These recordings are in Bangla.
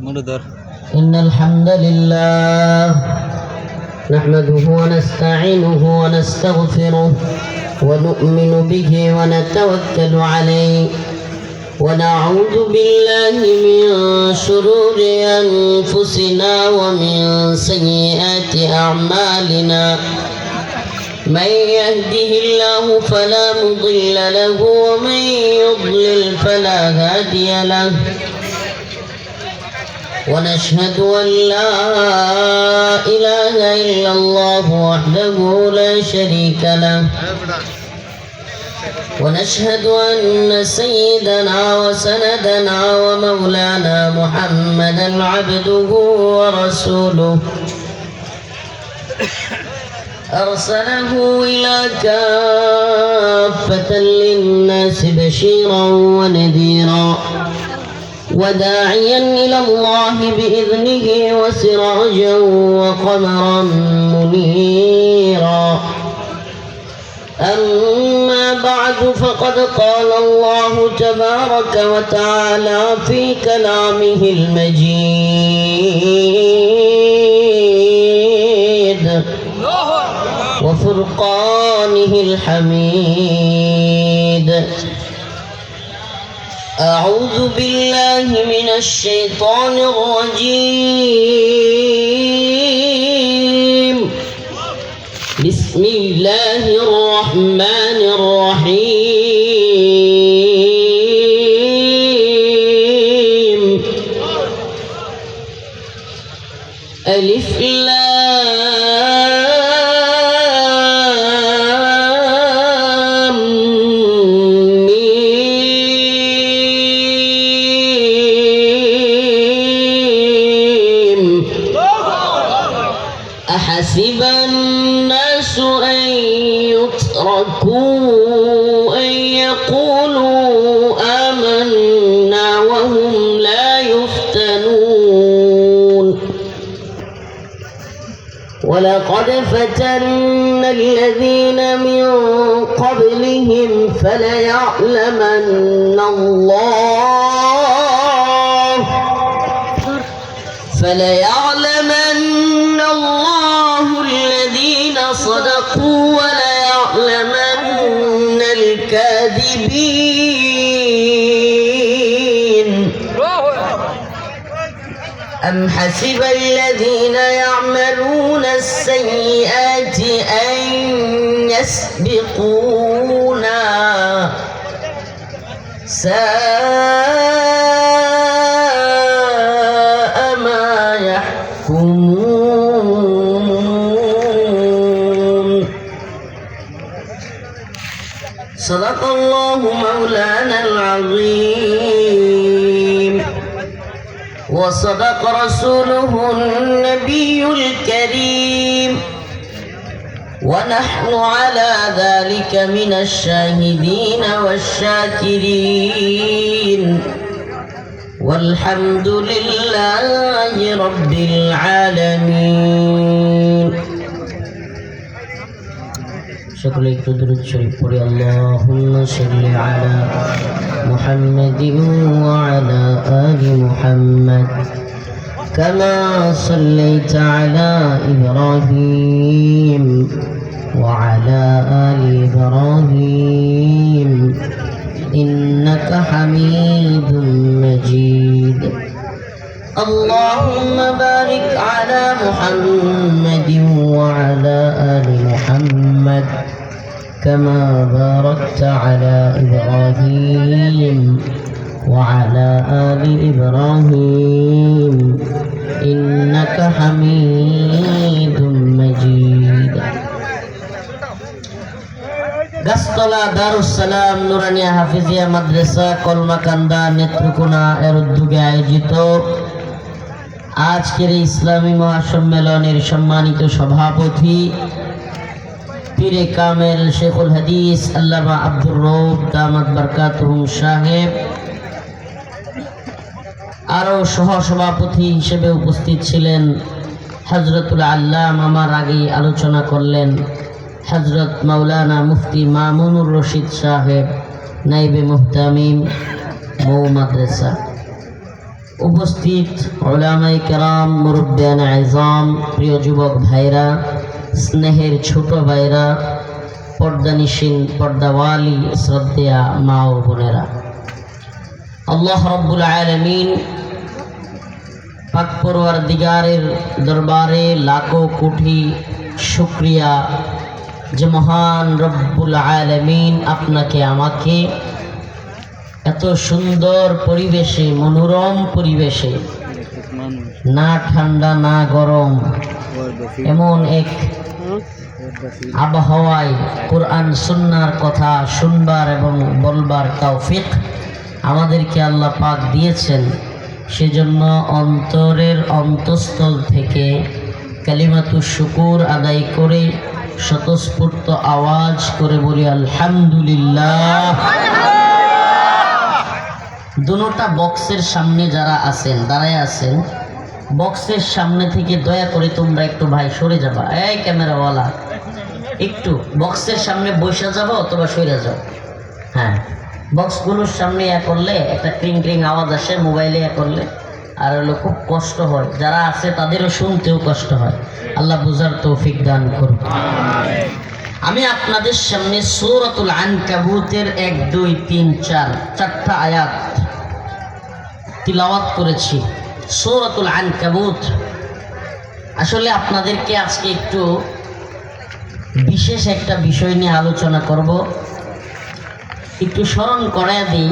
إن الحمد لله نحمده ونستعينه ونستغفره ونؤمن به ونتوكل عليه ونعوذ بالله من شرور أنفسنا ومن سيئات أعمالنا من يهده الله فلا مضل له ومن يضلل فلا هادي له ونشهد أن لا إله إلا الله وحده لا شريك له ونشهد أن سيدنا وسندنا ومولانا محمدا عبده ورسوله أرسله إلى كافة للناس بشيرا ونذيرا وداعيا إلى الله بإذنه وسراجا وقمرا منيرا أما بعد فقد قال الله تبارك وتعالى في كلامه المجيد وفرقانه الحميد أعوذ بالله من الشيطان الرجيم بسم الله الرحمن الرحيم ألف لام ميم أحسب الناس أن يتركوا أن يقولوا آمنا وهم لا يفتنون ولقد فتنا الذين من قبلهم فليعلمن الله الذين صدقوا وليعلمن الكاذبين أم حسب الذين يعملون السيئات أن يسبقونا ساء ما يحكمون صدق الله مولانا العظيم وصدق رسوله النبي الكريم ونحن على ذلك من الشاهدين والشاكرين والحمد لله رب العالمين সকলে একটু দুরূদ শরীফ পড়ি আল্লাহুম্মা সাল্লি আলা মুহাম্মাদিন ওয়া আলা আলি মুহাম্মাদ কামা সাল্লাইতা আলা ইব্রাহিম ওয়া আলা আলি ইব্রাহিম ইন্নাকা হামিদুম মাজিদ اللهم بارك على محمد وعلى آل محمد كما باركت على إبراهيم وعلى آل إبراهيم إنك حميد مجيد গাছতলা দারুস সালাম নুরানিয়া হাফিজিয়া মাদ্রাসা কলমাকান্দা নেত্রকোনা এর উদ্যোগে আয়োজিত আজকের ইসলামী মহাসম্মেলনের সম্মানিত সভাপতি পীরে কামেল শেখুল হাদিস আল্লামা আব্দুর রউফ দামাত বারকাতুহুম সাহেব, আরও সহসভাপতি হিসেবে উপস্থিত ছিলেন হযরতুল আল্লাম, আমার আগেই আলোচনা করলেন হযরত মাওলানা মুফতি মামুনুর রশিদ সাহেব, নাইবে মুহতামিম মৌ মাদ্রাসা। উপস্থিত উলামায়ে কেরাম, মুরব্বিয়ানে আযম, প্রিয় যুবক ভাইরা, স্নেহের ছোট ভাইরা, পর্দানিশীন পর্দাওয়ালি শ্রদ্ধেয়া মা ও বোনেরা, আল্লাহ রাব্বুল আলামিন পাক পরওয়ারদিগারের দরবারে লাখো কোটি শুকরিয়া যে মহান রব্বুল আলামিন আপনাকে আমাকে এত সুন্দর পরিবেশে, মনোরম পরিবেশে, না ঠান্ডা না গরম, এমন এক আবহাওয়ায় কোরআন সুন্নাহর কথা শুনবার এবং বলবার তৌফিক আমাদেরকে আল্লাহ পাক দিয়েছেন। সেজন্য অন্তরের অন্তঃস্থল থেকে কালিমাতুশ শুকুর আদায় করে স্বতঃস্ফূর্ত আওয়াজ করে বলি আলহামদুলিল্লাহ। দুটোটা বক্সের সামনে যারা আছেন, দাঁড়ায় আছেন, বক্সের সামনে থেকে দয়া করে তোমরা একটু ভাই সরে যাবা। এই ক্যামেরাওয়ালা, একটু বক্সের সামনে বসে যাবো অথবা সরে যাও। হ্যাঁ, বক্সগুলোর সামনে করলে একটা ক্রিং ক্রিং আওয়াজ আসে, মোবাইলে করলে আর হলো খুব কষ্ট হয়, যারা আছে তাদেরও শুনতেও কষ্ট হয়। আল্লাহ বুঝার তৌফিক দান করুন। আমি আপনাদের সামনে সূরাতুল আনকাবুতের 1, 2, 3, 4 চারটা আয়াত তিলাওয়াত করেছি। সূরাতুল আনকাবুত, আসলে আপনাদেরকে আজকে একটু বিশেষ একটা বিষয় নিয়ে আলোচনা করব। একটু স্মরণ করায় দিই,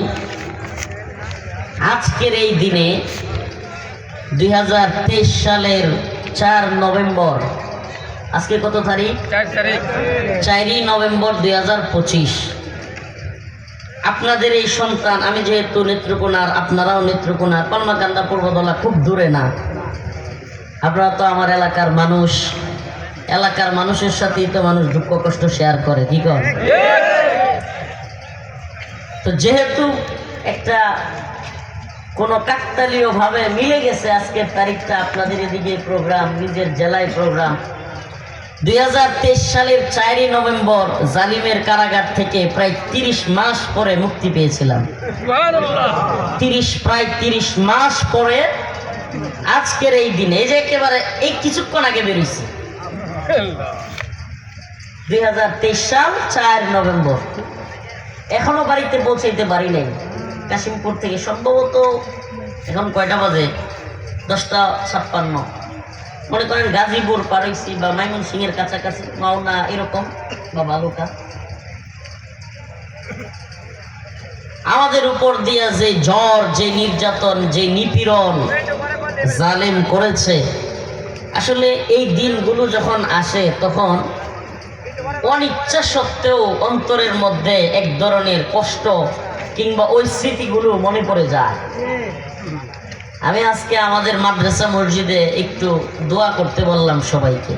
আজকের এই দিনে 2023 সালের 4 নভেম্বর, আজকে কত তারিখ? 4ই নভেম্বর 2025। আপনাদের এই সন্তান, আমি যেহেতু নেত্রকোনার, আপনারাও নেত্রকোনার, পালমাকান্দা পূর্বদলা খুব দূরে না, আপনারা তো আমার এলাকার মানুষ, এলাকার মানুষের সাথেই তো মানুষ দুঃখ কষ্ট শেয়ার করে, কি কর? তো যেহেতু একটা কোনো কাকতালীয় ভাবে মিলে গেছে আজকের তারিখটা, আপনাদের এদিকে প্রোগ্রাম, নিজের জেলায় প্রোগ্রাম। 2023 সালের 4ই নভেম্বর জালিমের কারাগার থেকে প্রায় 30 মাস পরে মুক্তি পেয়েছিলাম। প্রায় 30 মাস পরে আজকের এই দিনে, এই যে একেবারে এই কিছুক্ষণ আগে বেরিয়েছি, 2023 সাল 4 নভেম্বর। এখনো বাড়িতে পৌঁছাইতে পারি নাই। কাশিমপুর থেকে সম্ভবত এখন কয়টা বাজে? 10:56। মনে করেন গাজীপুর পার হইছি বা ময়মনসিংহের কাছাকাছি, মাওনা এরকম বা বালুকা। আমাদের উপর দিয়া যে ঝড়, যে নির্যাতন, যে নিপীড়ন জালেম করেছে, আসলে এই দিনগুলো যখন আসে তখন অনিচ্ছা সত্ত্বেও অন্তরের মধ্যে এক ধরনের কষ্ট কিংবা ওই স্মৃতিগুলো মনে পড়ে যায়। আমি আজকে আমাদের মাদ্রাসা মসজিদে একটু দোয়া করতে বললাম সবাইকে,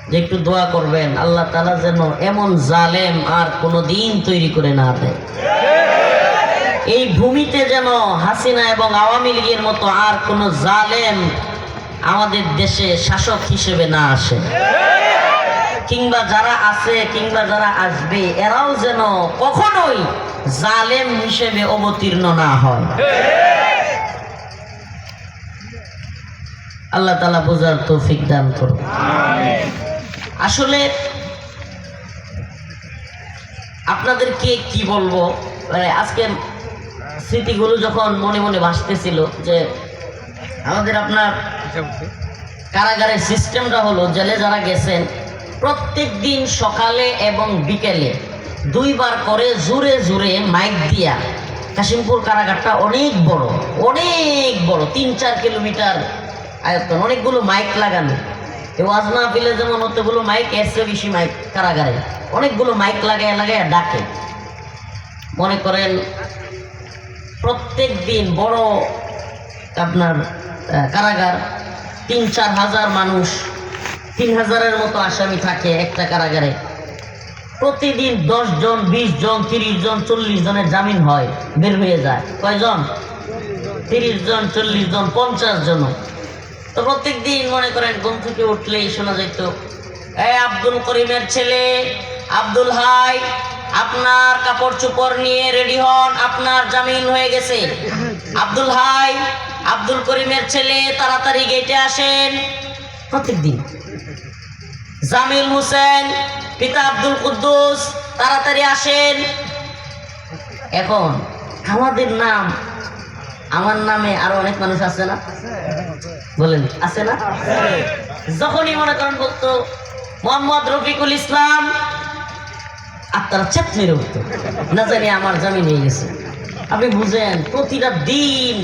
যে একটু দোয়া করবেন আল্লাহ তাআলা যেন এমন জালেম আর কোনোদিন তৈরি করে না দেয়। এই ভূমিতে যেন হাসিনা এবং আওয়ামী লীগের মতো আর কোনো জালেম আমাদের দেশে শাসক হিসেবে না আসে, কিংবা যারা আছে কিংবা যারা আসবে এরাও যেন কখনোই জালেম হিসেবে অবতীর্ণ না হয়। আল্লাহ তাআলা বোঝার তৌফিক দান করুন। আসলে আপনাদেরকে কি বলবো, মানে আজকে স্মৃতিগুলো যখন মনে মনে ভাসতেছিল, যে আমাদের আপনার কারাগারের সিস্টেমটা হলো, জেলে যারা গেছেন প্রত্যেক দিন সকালে এবং বিকেলে 2 বার করে জোরে জোরে মাইক দিয়া, কাশিমপুর কারাগারটা অনেক বড়, 3-4 কিলোমিটার আয়তন, অনেকগুলো মাইক লাগানো। ওয়াজ মাহফিলে যেমন অতগুলো মাইক, এর চেয়ে বেশি মাইক কারাগারে, অনেকগুলো মাইক লাগায় লাগায় ডাকে। মনে করেন প্রত্যেক দিন বড় আপনার কারাগার, 3-4 হাজার মানুষ, 3000-এর মতো আসামি থাকে একটা কারাগারে। প্রতিদিন 10 জন, 20 জন, 30 জন, 40 জনের জামিন হয়, বের হয়ে যায়। কয়জন? 30 জন, 40 জন, 50 জন। তো প্রত্যেক দিন মনে করেন ঘুম থেকে উঠলেই শোনা যেত, এই আব্দুল করিমের ছেলে আব্দুল হাই, আপনার কাপড় চোপড় নিয়ে রেডি হন, আপনার জামিন হয়ে গেছে। আব্দুল হাই আব্দুল করিমের ছেলে তাড়াতাড়ি গেটে আসেন, প্রত্যেকদিন। জামিল হোসেন পিতা আব্দুল কুদ্দুস তাড়াতাড়ি আসেন। এখন আমাদের নাম, আমার নামে আরো অনেক মানুষ আছে না, বলেন আছে না? যখনই মনে করেন বলতো মোহাম্মদ রফিকুল ইসলাম, আপনারা চেত মেরে উঠতো, না জানি আমার জামিন হয়ে গেছে। আপনি বুঝেন প্রতিটা দিন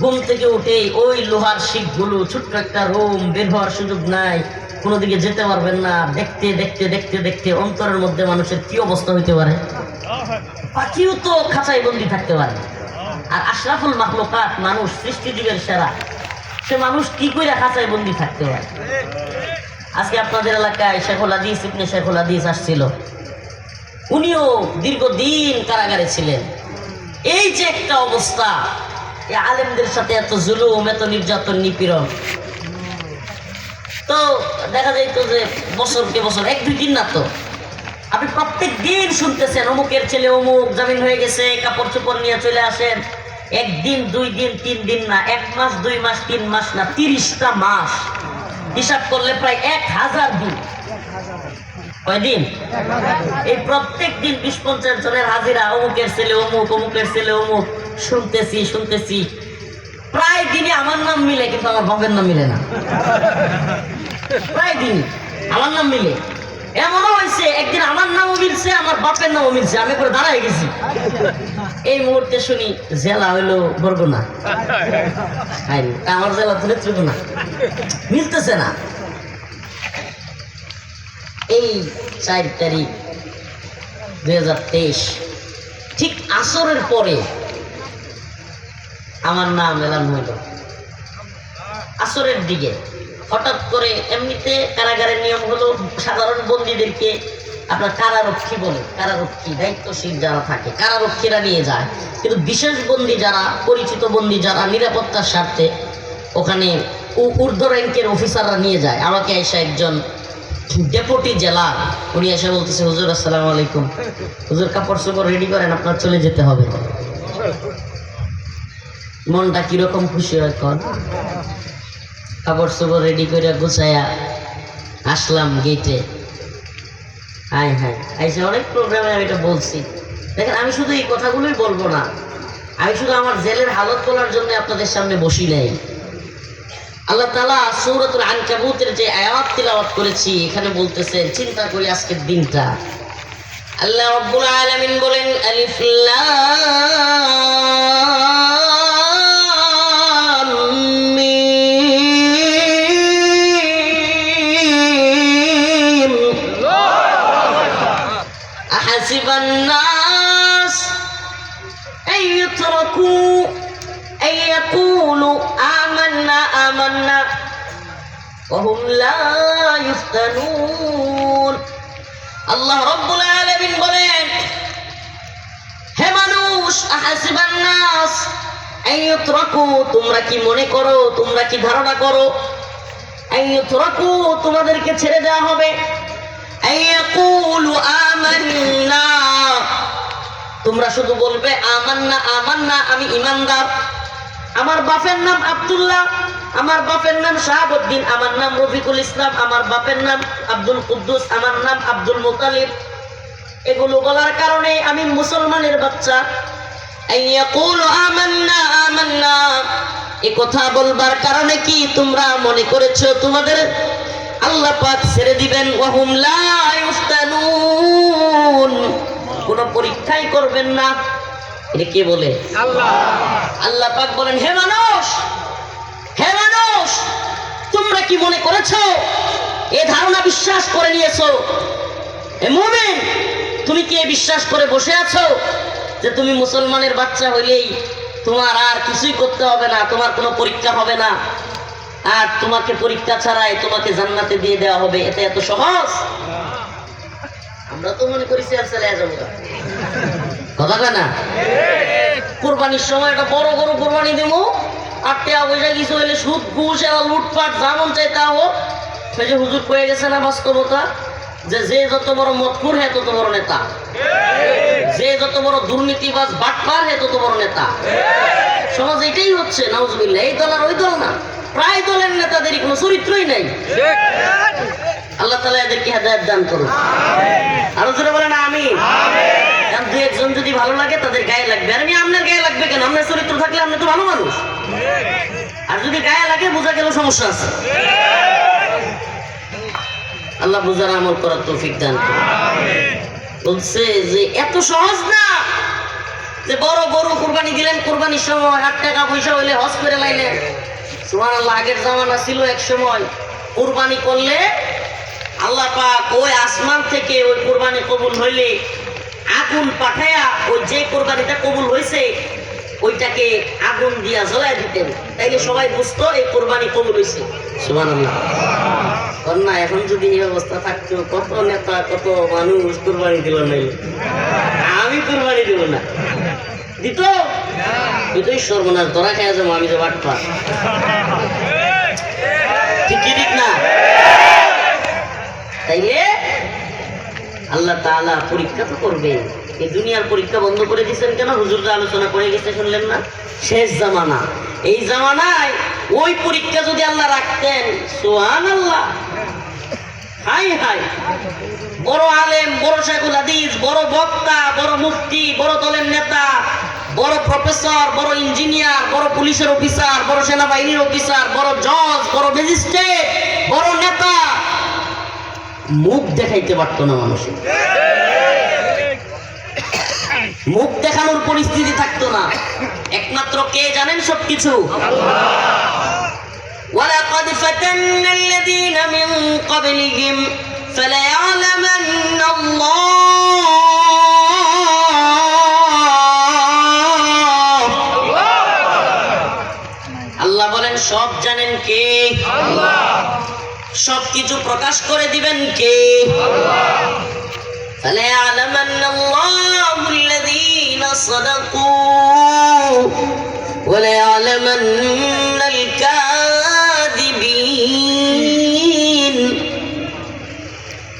ঘুম থেকে উঠে ওই লোহার শিকগুলো, ছোট্ট একটা রুম, বের হওয়ার সুযোগ নাই, কোনো দিকে যেতে পারবেন না, দেখতে দেখতে দেখতে দেখতে অন্তরের মধ্যে মানুষের কি অবস্থা হইতে পারে। পাখিও তো খাঁচায় বন্দি থাকতে পারে, আর আশরাফুল মাখলুকাত মানুষ, সৃষ্টিজীবের সেরা, সে মানুষ কি করে খাঁচায় বন্দি থাকতে পারে। আজকে আপনাদের এলাকায় শেখুল হাদিস ইবনে শেখুল হাদিস আসছিল, উনিও দীর্ঘদিন কারাগারে ছিলেন। এই যে একটা অবস্থা, এই আলেমদের সাথে এত জুলুম, এত নির্যাতন, নিপীড়ন, তো দেখা যাইতো যে বছরকে বছর, এক দুই দিন না, তো আপনি প্রত্যেক দিন শুনতেছেন অমুকের ছেলে অমুক জামিন হয়ে গেছে, কাপড় চোপড় নিয়ে চলে আসেন। একদিন, দুই দিন, তিন দিন না, 1 মাস, 2 মাস, 3 মাস না, 30টা মাস, হিসাব করলে প্রায় 1000 দিন। কয়দিন? এই প্রত্যেক দিন 20-50 জনের হাজিরা, অমুকের ছেলে অমুক, অমুকের ছেলে অমুক, শুনতেছি। প্রায় দিনে আমার নাম মিলে, কিন্তু আমার বাপের নাম মিলে না। প্রায় দিন আমার নাম মিলে, এমনও হয়েছে একদিন আমার নামও মিলছে, আমার বাপের নামও মিলছে, আমি করে দাঁড়াই গেছি। এই মুহূর্তে শুনি জেলা হইলো বরগুনা, আমার জেলা তো নেত্রকোনা, মিলতেছে না। এই 4 তারিখ 2023 ঠিক আসরের পরে আমার নাম এলান হইল। আসরের দিকে হঠাৎ করে, এমনিতে কারাগারের নিয়ম হলো সাধারণ বন্দীদেরকে আপনার কারারক্ষী বলে, কারারক্ষী দায়িত্বশীল যারা থাকে কারারক্ষীরা নিয়ে যায়, কিন্তু বিশেষ বন্দী যারা, পরিচিত বন্দী যারা, নিরাপত্তার স্বার্থে ওখানে ঊর্ধ্ব র্যাঙ্কের অফিসাররা নিয়ে যায়। আমাকে এসে একজন ডেপুটি জেলা, উনি এসে বলতেছে, হুজুর আসসালামু আলাইকুম, হুজুর কাপড় চোপড় রেডি করেন, আপনার চলে যেতে হবে। মনটা কিরকম খুশি হয়, কন? কাপড় চোপড় রেডি করে গুছাইয়া আসলাম গেটে। হ্যাঁ, আইসে অনেক প্রোগ্রামে আমি এটা বলছি। দেখেন, আমি শুধু এই কথাগুলোই বলবো না, আমি শুধু আমার জেলের হালত বলার জন্য আপনাদের সামনে বসি নাই। আল্লাহ তাআলা সূরাতুল আনকাবুতের যে আয়াত তিলাওয়াত করেছি, এখানে বলতেছেন, চিন্তা করি আজকের দিনটা। আল্লাহ রাব্বুল আলামিন বলেন, আলিফ লাম মিম, আহাসিবান নাস আন ইউতরাকু আন ইয়াকুলু আমান্না ওয়া হুম লা ইফতানুন। আল্লাহ রাব্বুল আলামিন বলেন, হে মানুষ, আহাসিবান নাস আন ইউতরাকু, তোমরা কি মনে করো, তোমরা কি ধারণা করো, আন ইউতরাকু, তোমাদেরকে ছেড়ে দেওয়া হবে, আন ইয়াকুলু আমান্না, তোমরা শুধু বলবে আমান্না, আমি ঈমানদার, আমার বাপের নাম আব্দুল্লাহ, আমার বাপের নাম শাহাবুদ্দিন, আমার নাম রফিকুল ইসলাম, আমার বাপের নাম আব্দুল কুদ্দুস, আমার নাম আব্দুল মুতালিব। এগুলো বলার কারণে আমি মুসলমানের বাচ্চা। আইয়াকুলু আমান্না, এই কথা বলবার কারণে কি তোমরা মনে করেছো তোমাদের আল্লাহ পাক ছেড়ে দিবেন? ওয়া হুম লা ইফতানুন, কোনো পরীক্ষাই করবেন না। এটা কে বলে? আল্লাহ। আল্লাহ পাক বলেন, হে মানুষ, তোমরা কি মনে করেছো, এ ধারণা বিশ্বাস করে নিয়েছো? হে মুমিন, তুমি কি বিশ্বাস করে বসে আছো যে তুমি মুসলমানের বাচ্চা হইলেই তোমার আর কিছুই করতে হবে না, তোমার কোনো পরীক্ষা হবে না, আর তোমাকে পরীক্ষা ছাড়াই তোমাকে জান্নাতে দিয়ে দেওয়া হবে? এটা এত সহজ? আমরা তো মনে করি কথা না। কোরবানির সময় একটা বড় গরু কোরবানি দেবো, আর টেয়া পয়সা কিছু হইলে সুদ ঘুষ লুটপাট যা মন চাই তা হোক। সেই যে হুজুর কয়ে গেছে না বাস্তবতা, যে যত বড় মতকুর হ্যাঁ তত বড় নেতা, যে যত বড় দুর্নীতিবাজ বাটপার হে তত বড় নেতা। সমাজ এটাই হচ্ছে, নাউজুবিল্লাহ। এই দল আর ওই দল না, প্রায় দলের নেতাদেরই কোনো চরিত্রই নাই। আল্লাহ তাআলা এদেরকে হেদায়েত দান করুন। আরো জোরে বলেন আমিন। এখন দুই একজন যদি ভালো লাগে তাদের গায়ে লাগবে। আর আপনার গায়ে লাগবে কেন? আপনার চরিত্র থাকলে আপনি তো ভালো মানুষ। আর যদি গায়ে লাগে বোঝা গেল সমস্যা আছে। আল্লাহ বুঝার আমল করার তৌফিক দান করুন। বলছে যে এত সহজ না যে বড় বড় কুরবানি দিলেন, কুরবানির সময় 8 টাকা পয়সা হইলে হজ করে লাইলেন। সুবহানাল্লাহ, আগের জামানা ছিল এক সময় কুরবানি করলে আল্লাহ পাক ওই আসমান থেকে ওই কুরবানি কবুল হইলে আগুন পাঠায়া ওই যে কুরবানিটা কবুল হয়েছে ওইটাকে আগুন দিয়া জ্বলায় দিতেন, তাইলে সবাই বুঝতো এই কুরবানি কবুল হয়েছে। সুবহানাল্লাহ। না এখন যদি এই অবস্থা থাকতো, কত নেতা কত মানুষ কুরবানি দিল না, আমি কুরবানি দিব না, দিত তুই সর্বনাশ ধরা খেয়ে যাবো আমি যে বাটপা। ঠিক ঠিক না? তাইলে আল্লাহ তাআলা পরীক্ষা তো করবে। এই দুনিয়ার পরীক্ষা বন্ধ করে দিচ্ছেন কেন? হুজুররা আলোচনা করে গেছে, শুনলেন না? শেষ জামানা, এই জামানায় ওই পরীক্ষা যদি আল্লাহ রাখতেন, সুবহানাল্লাহ, হাই হাই, বড় আলেম, বড় শাইখুল হাদিস, বড় বক্তা, বড় মুফতি, বড় দলের নেতা, বড় প্রফেসর, বড় ইঞ্জিনিয়ার, বড় পুলিশের অফিসার, বড় সেনাবাহিনীর অফিসার, বড় জজ, বড় ম্যাজিস্ট্রেট, বড় নেতা মুখ দেখাইতে পারতো না মানুষের। মুখ দেখানোর পরিস্থিতি থাকতো না। একমাত্র কে জানেন সবকিছু? ওয়ালাকাদ ফাতান্না আল্লাযীনা মিন ক্বাবলিহিম ফালায়ালামান্না আল্লাহ বলেন সব জানেন কে? আল্লাহ। সবকিছু প্রকাশ করে দিবেন কে? আল্লাহ। ফালায়ালামান্নাল্লাহু আল্লাযীনা সাদাকু ওয়া লায়ালামান্নাল কাযিবিন।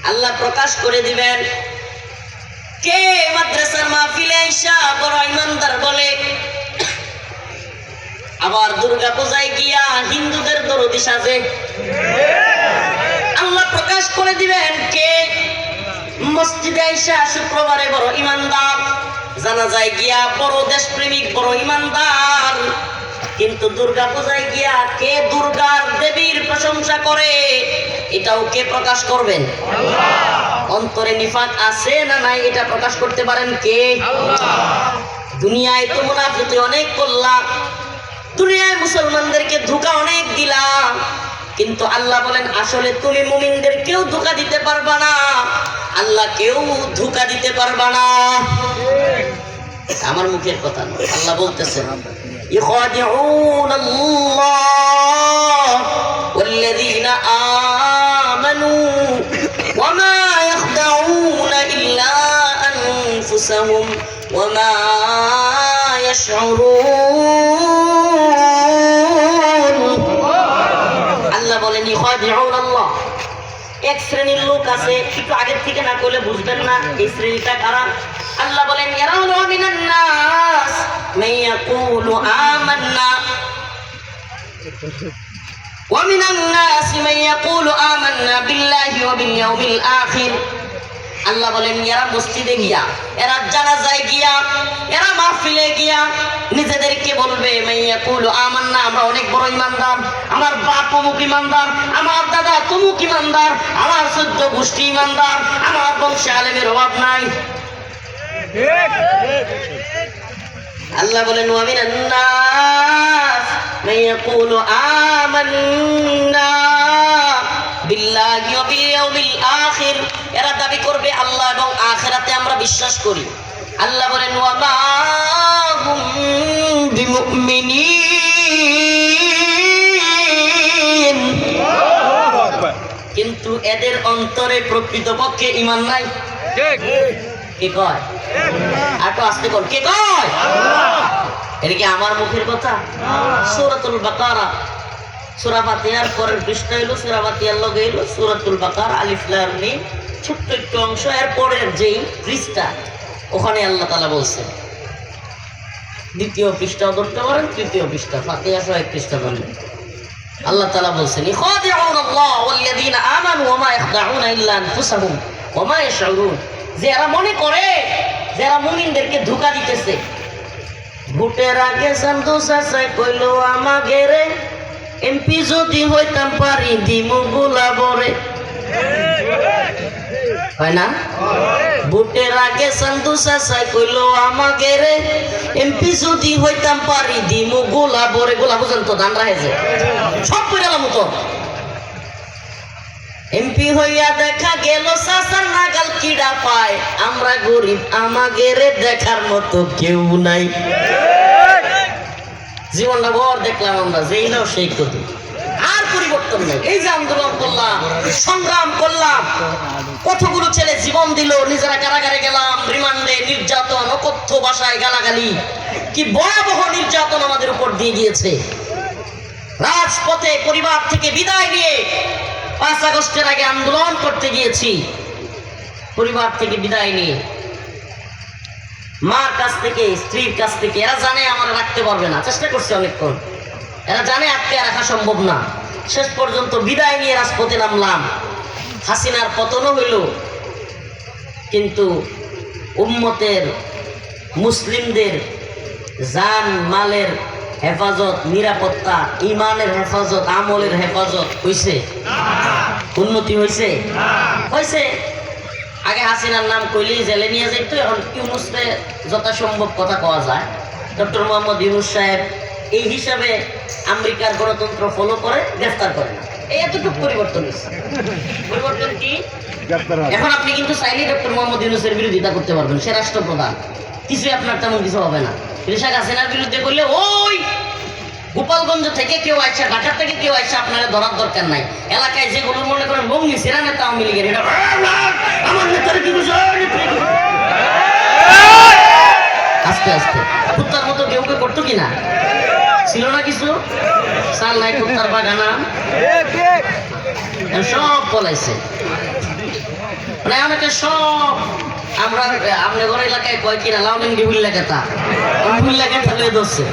আল্লাহ প্রকাশ করে দিবেন কে মাদ্রাসার মাহফিলে আইসা বড় ইমানদার বলে, আবার দুর্গা পূজায় গিয়া হিন্দুদের দরদি সাজে। আল্লাহ প্রকাশ করে দিবেন কে মসজিদে আইসা শুক্রবারে বড় ইমানদার, জানাজায় গিয়া বড় দেশপ্রেমিক, বড় ইমানদার। কিন্তু দুর্গা পূজায় গিয়া কে দুর্গার দেবীর প্রশংসা করে, এটাও কে প্রকাশ করবেন? আল্লাহ। অন্তরে নিফাক আছে না নাই এটা প্রকাশ করতে পারেন কে? আল্লাহ। দুনিয়ায় তো মুনাফিকি অনেক করলাম, দুনিয়ায় মুসলমানদেরকে ধোঁকা অনেক দিলাম, কিন্তু আল্লাহ বলেন আসলে তুমি মুমিনদের কেউ ধোঁকা দিতে পারবা না, আল্লাহ কেউ ধোঁকা দিতে পারবা না। আমার মুখের কথা নয়, আল্লাহ বলতেছেন ইখাদিউনাল্লাহ ওয়াল্লাযীনা আমানু ওয়া মা ইয়াখদাউনা ইল্লা আনফুসাহুম ওয়া মা ইয়াশউরুন। আল্লাহ বলেন ইখাদিউনাল্লাহ। এক শ্রেণীর লোক আছে, একটু আগের থেকে না করলে বুঝবেন না এই শ্রেণীটা কারা। আল্লাহ বলেন ইয়ারা হলো মিনান নাস মাইয়াকুলু আমান্না ওয়া মিনান নাস মাইয়াকুলু আমান্না বিল্লাহি ওয়া বিল ইয়াউমিল আখির। আল্লাহ বলেন এরা মসজিদে গিয়া, এরা জানাজায় গিয়া, এরা মাহফিলে গিয়া নিজেদেরকে বলবে মাইয়াকুলু আমান্না, আমরা অনেক বড় ইমানদার, আমার বাপ অমুক ইমানদার, আমার দাদা তমুক ইমানদার, আমার 14 গোষ্ঠী ইমানদার, আমার বংশে আলেমের অভাব নাই। আল্লাহ বলেন ওয়া মিনান নাস মাইয়াকুলু আমান্না বিল্লাহি ওয়া বিল ইয়াউমিল আখির। এরা দাবি করবে আল্লাহ এবং আখিরাতে আমরা বিশ্বাস করি। আল্লাহ বলেন ওয়া মা হুম বিমুমিনিন, কিন্তু এদের অন্তরে প্রকৃতপক্ষে ঈমান নাই। ঠিক কে কয়? আর তো আস্তে কর, কে কয়? এটা কি আমার মুখের কথা? সূরাতুল বাকারা, সূরা ফাতিহার পরের পৃষ্ঠা হলো সূরা ফাতিহার লগে হলো সূরাতুল বাকারা, আলিফ লাম মিম, ছোট্ট একটু অংশ। এর পরের যেই পৃষ্ঠা ওখানে আল্লাহ তাআলা বলছেন, দ্বিতীয় পৃষ্ঠা ধরতে পারেন, তৃতীয় পৃষ্ঠা, ফাতিহা সহ 1 পৃষ্ঠা ধরলেন। আল্লাহ তাআলা বলছেন, ইখাদিউন আল্লাহ ওয়াল্লাযীনা আমানু ওয়া মা ইয়াখদাউনা ইল্লা আনফুসাহুম ওয়া মা ইয়াশউরুন। যে এরা মনে করে যে এরা মুমিনদেরকে ধোঁকা দিতেছে। ভোটের আগে সান্দু চাচাই কইলো আমাকে রে, এমপি যদি হইতাম পারি দিমু গোলাবরে, হয় না? ভোটের আগে সান্দু চাচাই কইলো আমাকে রে, এমপি যদি হইতাম পারি দিমু গোলাবরে। গোলা বুঝেন তো, ধান রাখেছে সব করে এলাম তো। এমপি হইয়া দেখা গেল চাচার নাগাল কিডা পায়, আমরা গরিব আমাকে রে দেখার মতো কেউ নাই। জীবনটা ভর দেখলাম আমরা, যেই নাও সেই কত, আর পরিবর্তন নেই। এই যে আন্দোলন করলাম, সংগ্রাম করলাম, কতগুলো ছেলে জীবন দিল, নিজেরা কারাগারে গেলাম, রিমান্ডে, নির্যাতন, অকথ্য ভাষায় গালাগালি, কি ভয়াবহ নির্যাতন আমাদের উপর দিয়ে গিয়েছে। রাজপথে পরিবার থেকে বিদায় নিয়ে 5 আগস্টের আগে আন্দোলন করতে গিয়েছি, পরিবার থেকে বিদায় নিয়ে, মার কাছ থেকে, স্ত্রীর কাছ থেকে। এরা জানে আমার রাখতে পারবে না, চেষ্টা করছে অনেকক্ষণ, এরা জানে আটকে রাখা সম্ভব না। শেষ পর্যন্ত বিদায় নিয়ে রাজপথে নামলাম। হাসিনার পতনও হইল, কিন্তু উম্মতের, মুসলিমদের জান মালের হেফাজত, নিরাপত্তা, ইমানের হেফাজত, আমলের হেফাজত হইছে? উন্নতি হইছে? হইছে। আগে হাসিনার নাম কইলেই জেলে নিয়ে যেত, এখন ইউনূসকে যথাসম্ভব কথা কওয়া যায়। ডক্টর মোহাম্মদ ইউনূস সাহেব এই হিসাবে আমেরিকার গণতন্ত্র ফলো করে, গ্রেফতার করে না। এই এতটুকু পরিবর্তন হয়েছে। পরিবর্তন কি? এখন আপনি কিন্তু চাইলেই ডক্টর মোহাম্মদ ইউনূসের বিরোধিতা করতে পারবেন, সে রাষ্ট্রপ্রধান, কিছুই আপনার তেমন কিছু হবে না। শেখ হাসিনার বিরুদ্ধে করলে ওই গোপালগঞ্জ থেকে কেউ আইসা, ঢাকা থেকে কেউ আইসা আপনারা ধরার দরকার নাই। এলাকায় যেগুলো মনে করেন লঙ্গি সেরা নেতা আওয়ামী লীগের, এটা আমার নেতারা কি আস্তে আস্তে কুত্তার মতো কেউ কেউ করতো কিনা, ছিল না কিছু সাল নাই, কুত্তার বাগানা সব পলাইছে। মানে অনেকে সব, আমরা আপনার এলাকায় কয় কিনা লাউলিঙ্গি হুল্লা কেতা, হুল্লা কেতা লয়ে ধরছে,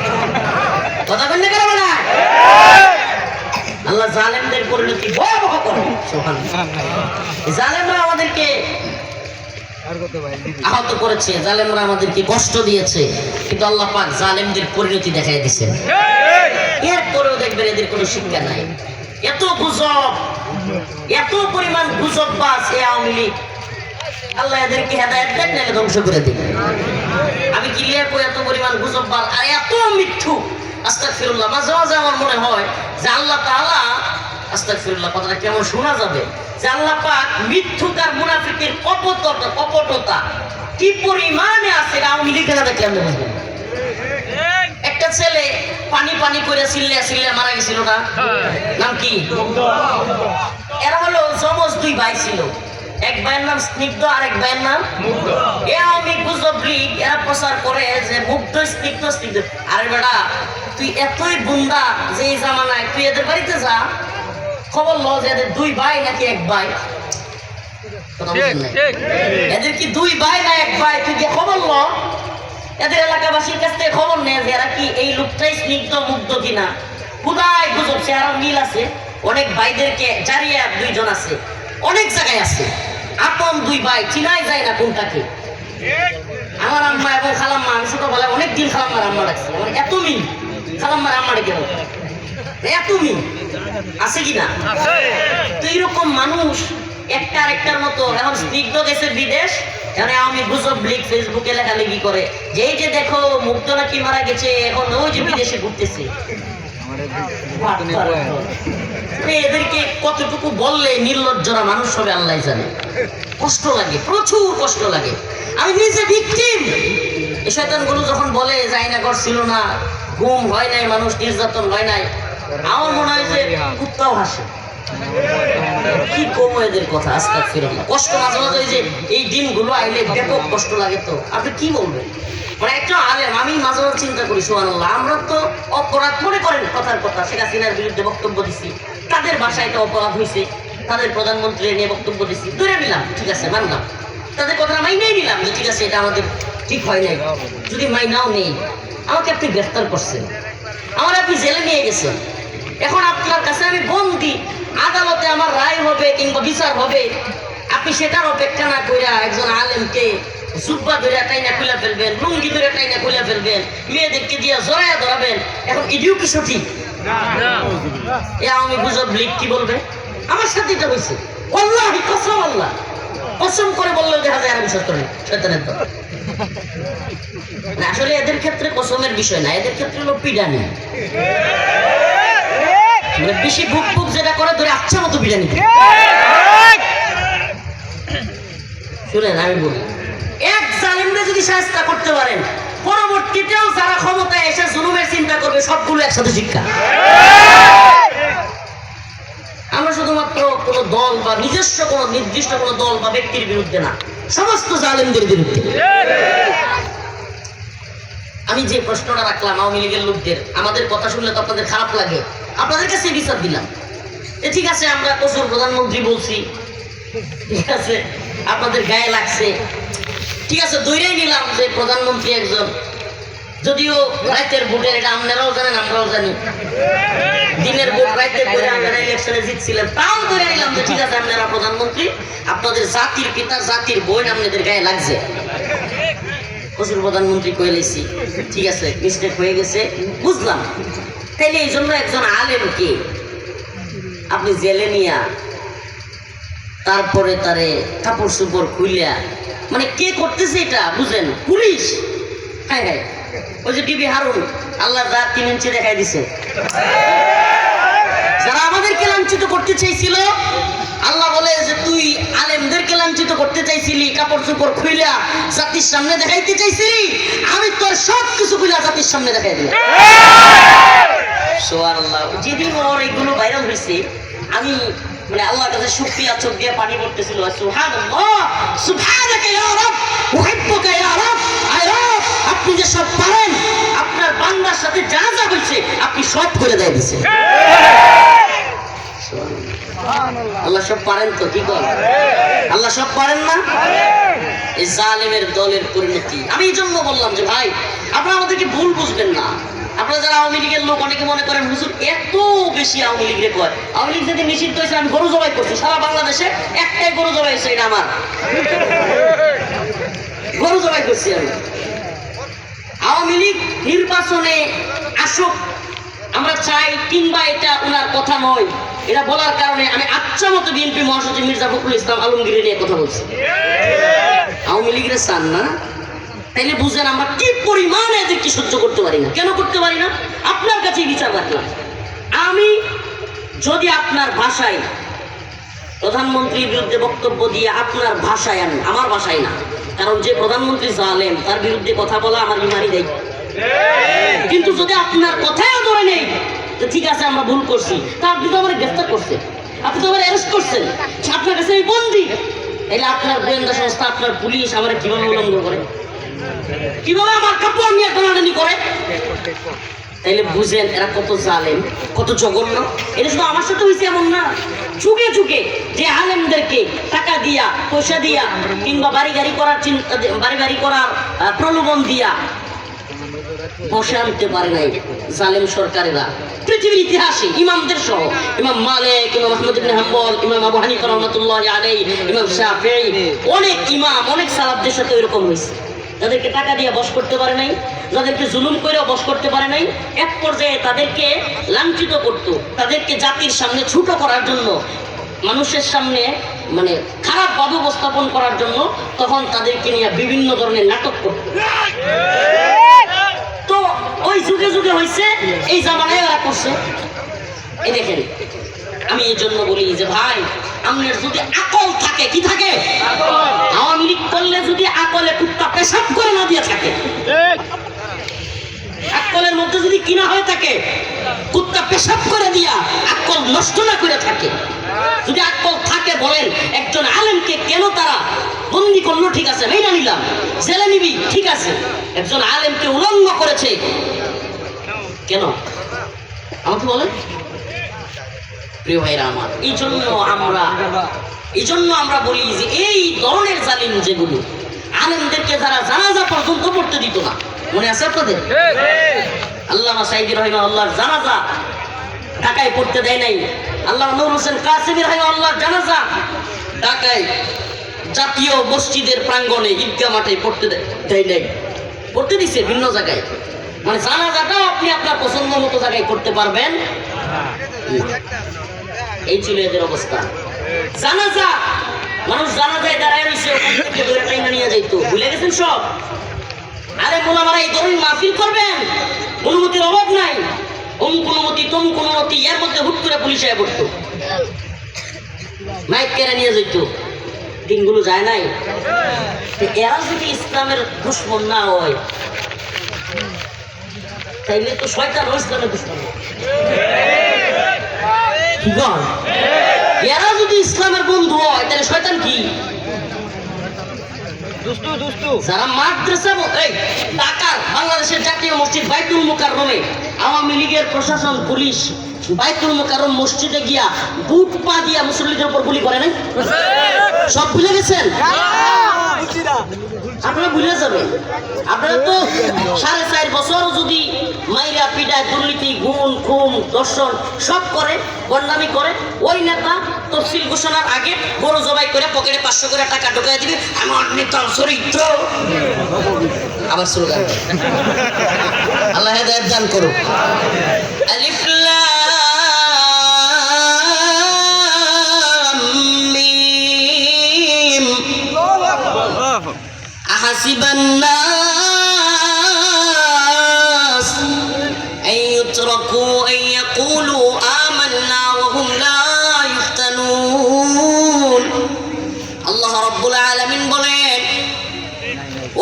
কথা বললে কেন না? আল্লাহ জালেমদের পরিণতি ভয়াবহ করে। জালেমরা আমাদেরকে আহত করেছে, জালেমরা আমাদেরকে কষ্ট দিয়েছে, কিন্তু আল্লাহ পাক জালেমদের পরিণতি দেখাই দিয়েছেন। এরপরেও দেখবেন এদের কোনো শিক্ষা নাই। এত গুজব, এত পরিমাণ গুজব বাস এ আওয়ামী লীগ, আল্লাহ এদেরকে হেদায়েত দেন, নাহলে ধ্বংস করে দিবেন। আমি ক্লিয়ার করে, এত পরিমাণ গুজব বাস আর এত মিথ্যু, আস্তাগফিরুল্লাহ। মাঝে মাঝে আমার মনে হয় যে আল্লাহ তাআলা, আস্তাগফিরুল্লাহ কথাটা কেমন শোনা যাবে, যে আল্লাহ পাক মিথ্যুকার মুনাফিকের কপটতা কি পরিমাণে আছে, আওয়ামী লীগের দেখলে আমরা বুঝবো। একটা ছেলে পানি পানি করে চিল্লে মারা গেছিল না, নাম কি? এরা হলো যমজ 2 ভাই ছিল, এক ভাইয়ের নাম স্নিগ্ধ আর এক ভাইয়ের নাম মুগ্ধ। এ আওয়ামী গুজব লীগ এরা প্রচার করে যে মুগ্ধ স্নিগ্ধ স্নিগ্ধ। আরে বেটা, তুই এতই বুন্দা যে এই জামানায় তুই এদের বাড়িতে যা, খবর ল যে এদের 2 ভাই নাকি 1 ভাই, এদের কি 2 ভাই না 1 ভাই, তুই গিয়ে খবর ল। এদের এলাকাবাসীর কাছ থেকে খবর নেয় যে এরা কি এই লোকটাই স্নিগ্ধ মুগ্ধ কিনা। খুদাই গুজব, সে আরো মিল আছে, অনেক ভাইদেরকে জারিয়া 2 জন আছে, অনেক জায়গায় আছে, আপন 2 ভাই, চিনাই যায় না কোনটাকে। আমার আম্মা এবং খালাম্মা, আমি ছোটবেলায় অনেকদিন খালাম্মার আম্মা ডাকছি, মানে এত মিল খালাম্মার আম্মা ডেকে বলতো, এত মিল আছে কিনা। তো এইরকম মানুষ একটা আরেকটার মতো। এখন স্নিগ্ধ গেছে বিদেশ, এখন আওয়ামী গুজব লীগ ফেসবুকে লেখালেখি করে যে এই যে দেখো মুগ্ধ নাকি মারা গেছে, এখন ওই যে বিদেশে ঘুরতেছে। এদেরকে কতটুকু বললে নির্লজ্জরা মানুষ হবে আল্লাহ জানে। কষ্ট লাগে, প্রচুর কষ্ট লাগে। আমি নিজে ভিকটিম। এই শয়তানগুলো যখন বলে যাই না করছিল না, ঘুম হয় নাই, মানুষ নির্যাতন হয় নাই, আমার মনে হয় যে কুত্তাও হাসে। কি কম এদের কথা, আস্তাগফিরুল্লাহ। কষ্ট মাঝে মাঝে যে এই দিনগুলো আইলে ব্যাপক কষ্ট লাগে। তো আপনি কি বলবেন? মানে একটা আলেম, আমি মাঝে মাঝে চিন্তা করি সুবহানাল্লাহ, আমরা তো অপরাধ মনে করেন কথার কথা, শেখ হাসিনার বিরুদ্ধে বক্তব্য দিছি, তাদের ভাষায় এটা অপরাধ হয়েছে, তাদের প্রধানমন্ত্রী নিয়ে বক্তব্য দিছি, ধরে নিলাম, ঠিক আছে মানলাম। তাদের কথাটা মাইনেই নিলাম যে ঠিক আছে এটা আমাদের ঠিক হয় নাই। যদি মাইনাও নেই, আমাকে আপনি গ্রেফতার করছেন, আমার আপনি জেলে নিয়ে গেছেন, এখন আপনার কাছে আমি বন্দি, আদালতে আমার রায় হবে কিংবা বিচার হবে, আপনি সেটার অপেক্ষা না কইরা একজন আলেমকে জুব্বা ধরে টাইনা খুলে ফেলবেন, লুঙ্গি ধরে টাইনা খুলে ফেলবেন, মেয়েদেরকে দিয়ে জড়াইয়া ধরাবেন, এখন এটিও কি সঠিক? এ আওয়ামী গুজব লীগ কি বলবে? আমার সাথে এটা হয়েছে, আল্লাহি কসম, আল্লাহ কসম করে বললেও দেখা যায় আমি বিশ্বাস করি শয়তানের দল। আসলে এদের ক্ষেত্রে কসমের বিষয় না, এদের ক্ষেত্রে হলো পিডানি, বেশি বুক বুক যেটা করে ধরে আচ্ছা মতো পিডানি। শুনেন আমি বলি, এক জালিমরে যদি শাস্তি করতে পারেন, পরবর্তীতেও যারা ক্ষমতায় এসে জুলুমের চিন্তা করবে সবগুলো একসাথে শিক্ষা। আমরা শুধুমাত্র কোন দল বা নিজস্ব কোন নির্দিষ্ট কোন দল বা ব্যক্তির বিরুদ্ধে না, সমস্ত জালিমদের বিরুদ্ধে। আমি যে প্রশ্নটা রাখলাম আওয়ামী লীগের লোকদের, আমাদের কথা শুনলে তো আপনাদের খারাপ লাগে, আপনাদের কাছে বিচার দিলাম। ঠিক আছে, আমরা প্রচুর প্রধানমন্ত্রী বলছি, ঠিক আছে, আপনাদের গায়ে লাগছে, ঠিক আছে, ধরেই নিলাম যে প্রধানমন্ত্রী একজন, যদিও রাতের ভোটের, এটা আপনারাও জানেন আমরাও জানি, দিনের ভোট রাতের করে আপনারা ইলেকশনে জিতছিলেন, তাও ধরে নিলাম যে ঠিক আছে আপনারা প্রধানমন্ত্রী, আপনাদের জাতির পিতা জাতির বোন আপনাদের গায়ে লাগছে, প্রচুর প্রধানমন্ত্রী কয়ে লেছি, ঠিক আছে, মিস্টেক হয়ে গেছে, বুঝলাম। তাইলে এই জন্য একজন আলেমকে আপনি জেলে নিয়া তারপরে তারে কাপড় চোপড় খুইলা, মানে কে করতেছে এটা বুঝেন? পুলিশ। হ্যাঁ হ্যাঁ, ওই যে টিভি হারুন আল্লাহ রাত 3 ইঞ্চি দেখাই দিছে, যারা আমাদেরকে লাঞ্ছিত করতে চাইছিল, আল্লাহ বলে যে তুই আলেমদেরকে লাঞ্ছিত করতে চাইছিলি, কাপড় চোপড় খুইলা জাতির সামনে দেখাইতে চাইছিলি, আমি তোর সব কিছু খুইলা জাতির সামনে দেখাই দিলাম। সুবহানাল্লাহ। যেদিন ওর এগুলো ভাইরাল হয়েছে, আমি মানে আল্লাহর কাছে শুকরিয়া, চোখ দিয়ে পানি পড়তেছিল, সুবহানাল্লাহ, সুবহানাকা ইয়া রাব, উহিব্বুকা ইয়া রাব, আয় রব, আপনি যে সব পারেন, আপনার বান্দার সাথে যা যা হয়েছে আপনি সব করে দিয়ে দিয়েছেন। আল্লাহ সব পারেন তো, কি কর আল্লাহ সব পারেন না? এই জালেমের দলের পরিণতি। আমি এই জন্য বললাম যে ভাই, আপনারা আমাদেরকে ভুল বুঝবেন না। আপনারা যারা আওয়ামী লীগের লোক, অনেকে মনে করেন হুজুর এত বেশি আওয়ামী লীগরে কয়, আওয়ামী লীগ যদি নিষিদ্ধ হয়েছে আমি গরু জবাই করছি, সারা বাংলাদেশে একটাই গরু জবাই হয়েছে, এটা আমার গরু জবাই করছি আমি। আওয়ামী লীগ নির্বাচনে আসুক আমরা চাই, কিংবা এটা ওনার কথা নয়, এটা বলার কারণে আমি আচ্ছা মতো বিএনপি মহাসচিব মির্জা ফখরুল ইসলাম আলমগীর নিয়ে কথা বলছি। আওয়ামী লীগের চান না, তাইলে বুঝেন আমরা কি পরিমাণ এদেরকে সহ্য করতে পারি না। কেন করতে পারি না? আপনার কাছেই বিচার রাখলাম। আমি যদি আপনার ভাষায় প্রধানমন্ত্রীর বিরুদ্ধে বক্তব্য দিয়ে আপনার ভাষায় আনি, আমার ভাষায় না, কারণ যে প্রধানমন্ত্রী জালেম তার বিরুদ্ধে কথা বলা আমার ইমানই দেয়, কিন্তু যদি আপনার কথায় ধরে নেই তো ঠিক আছে আমরা ভুল করছি, তা আপনি তো আমার গ্রেফতার করছেন, আপনি তো আমার অ্যারেস্ট করছেন, আপনার কাছে আমি বন্দী, তাহলে আপনার গোয়েন্দা সংস্থা, আপনার পুলিশ আমার কিভাবে উল্লঙ্ঘন করে, কিভাবে আমার কাপড় নিয়ে টানাটানি করে? তাইলে বুঝেন এরা কত জালেম, কত জঘন্য। এটা শুধু আমার সাথে হয়েছে এমন না, যুগে যুগে যে আলেমদেরকে টাকা দিয়া, পয়সা দিয়া, কিংবা বাড়ি গাড়ি করার প্রলোভন দিয়া বসে আনতে পারে নাই জালেম সরকারেরা পৃথিবীর ইতিহাসে, ইমামদের সহ, ইমাম মালিক, ইমাম আহমদ ইবনে হাম্বল, ইমাম আবু হানিফা রাহমাতুল্লাহি আলাইহি, ইমাম শাফিঈ, অনেক ইমাম, অনেক সালাফদের সাথে এরকম হয়েছে, যাদেরকে টাকা দিয়ে বশ করতে পারে নাই, যাদেরকে জুলুম করেও বশ করতে পারে নাই। এক পর্যায়ে তাদেরকে লাঞ্ছিত করত, তাদেরকে জাতির সামনে ছোট করার জন্য, মানুষের সামনে মানে খারাপ ভাব উপস্থাপন করার জন্য, তখন তাদেরকে নিয়ে বিভিন্ন ধরনের নাটক করত। তো ওই যুগে যুগে হয়েছে, এই জামানায় ওরা করছে। এই দেখেন, আমি এই জন্য বলি যে ভাই, আপনার যদি আকল থাকে, কি থাকে, আওয়ামী লীগ করলে যদি আকলে কুত্তা পেশাব করে না দিয়ে থাকে, আকলের মধ্যে যদি কিনা হয়ে থাকে, কুত্তা পেশাব করে দিয়া আকল নষ্ট না করে থাকে, যদি আকল থাকে, বলেন একজন আলেমকে কেন তারা বন্দি করলো? ঠিক আছে, মেনে নিলাম, জেলে নিবি, ঠিক আছে, একজন আলেমকে উলঙ্গ করেছে কেন আমাকে বলেন? প্রিয় ভাইরা আমার, এই জন্য আমরা এই জন্য আমরা বলি যে এই ধরনের জালিম যেগুলো আলেমদেরকে যারা জানাজা পর্যন্ত পড়তে দিত না, মনে আছে আপনাদের? আল্লামা সাইদি রাহিমাহুল্লাহর জানাজা ঢাকায় পড়তে দেয় নাই। আল্লামা নূর হোসেন কাসেমী রাহিমাহুল্লাহর জানাজা ঢাকায় জাতীয় মসজিদের প্রাঙ্গণে ঈদগাহ মাঠে পড়তে দেয় নাই, পড়তে দিছে ভিন্ন জায়গায়। মানে জানাজাটাও আপনি আপনার পছন্দ মতো জায়গায় করতে পারবেন না। এই ছিল এদের অবস্থা। জানাজা মানুষ জানাজায় দাঁড়ায় রয়েছে, ওখান থেকে ধরে টাইমা নিয়ে যাইতো, ভুলে গেছেন সব। আরে মোলামারা এই ধরনের মাহফিল করবেন, অনুমতির অভাব নাই, অমুক অনুমতি তমুক অনুমতি, এর মধ্যে হুট করে পুলিশ এসে পড়তো, মাইক কেড়ে নিয়ে যেত। দিনগুলো যায় নাই। এরা যদি ইসলামের দুশ্মন না হয় তাইলে তো শয়তান ইসলামের দুশ্মন। এরা যদি ইসলামের বন্ধু হয় তাহলে শয়তান কি? যারা মাদ্রাসা ঢাকার বাংলাদেশের জাতীয় মসজিদ বাইতুল মুকাররমে আওয়ামী লীগের প্রশাসন পুলিশ বাইতুল মুকাররম মসজিদে গিয়া বুট পা দিয়া মুসল্লিদের উপর গুলি করে নাই, সব ভুলে গেছেন? আপনারা ভুলে যাবেন। আপনারা তো 4.5 বছর যদি মাইরা পিটায় দুর্নীতি গুণ খুন দর্শন সব করে বন্ডামি করে, ওই নেতা তফসিল ঘোষণার আগে গরু জবাই করে পকেটে 500 করে টাকা ঢোকায় দিবে, আমার নেতার চরিত্র। আবার স্লোগান। আল্লাহ হেদায়েত দান করুক। আলিফ লাম মিম আহাসিবান নাস আন ইউতরাকু আন ইয়াকুলু আমান্না ওয়া হুম লা ইফতানুন। আল্লাহ রাব্বুল আলামিন বলেন,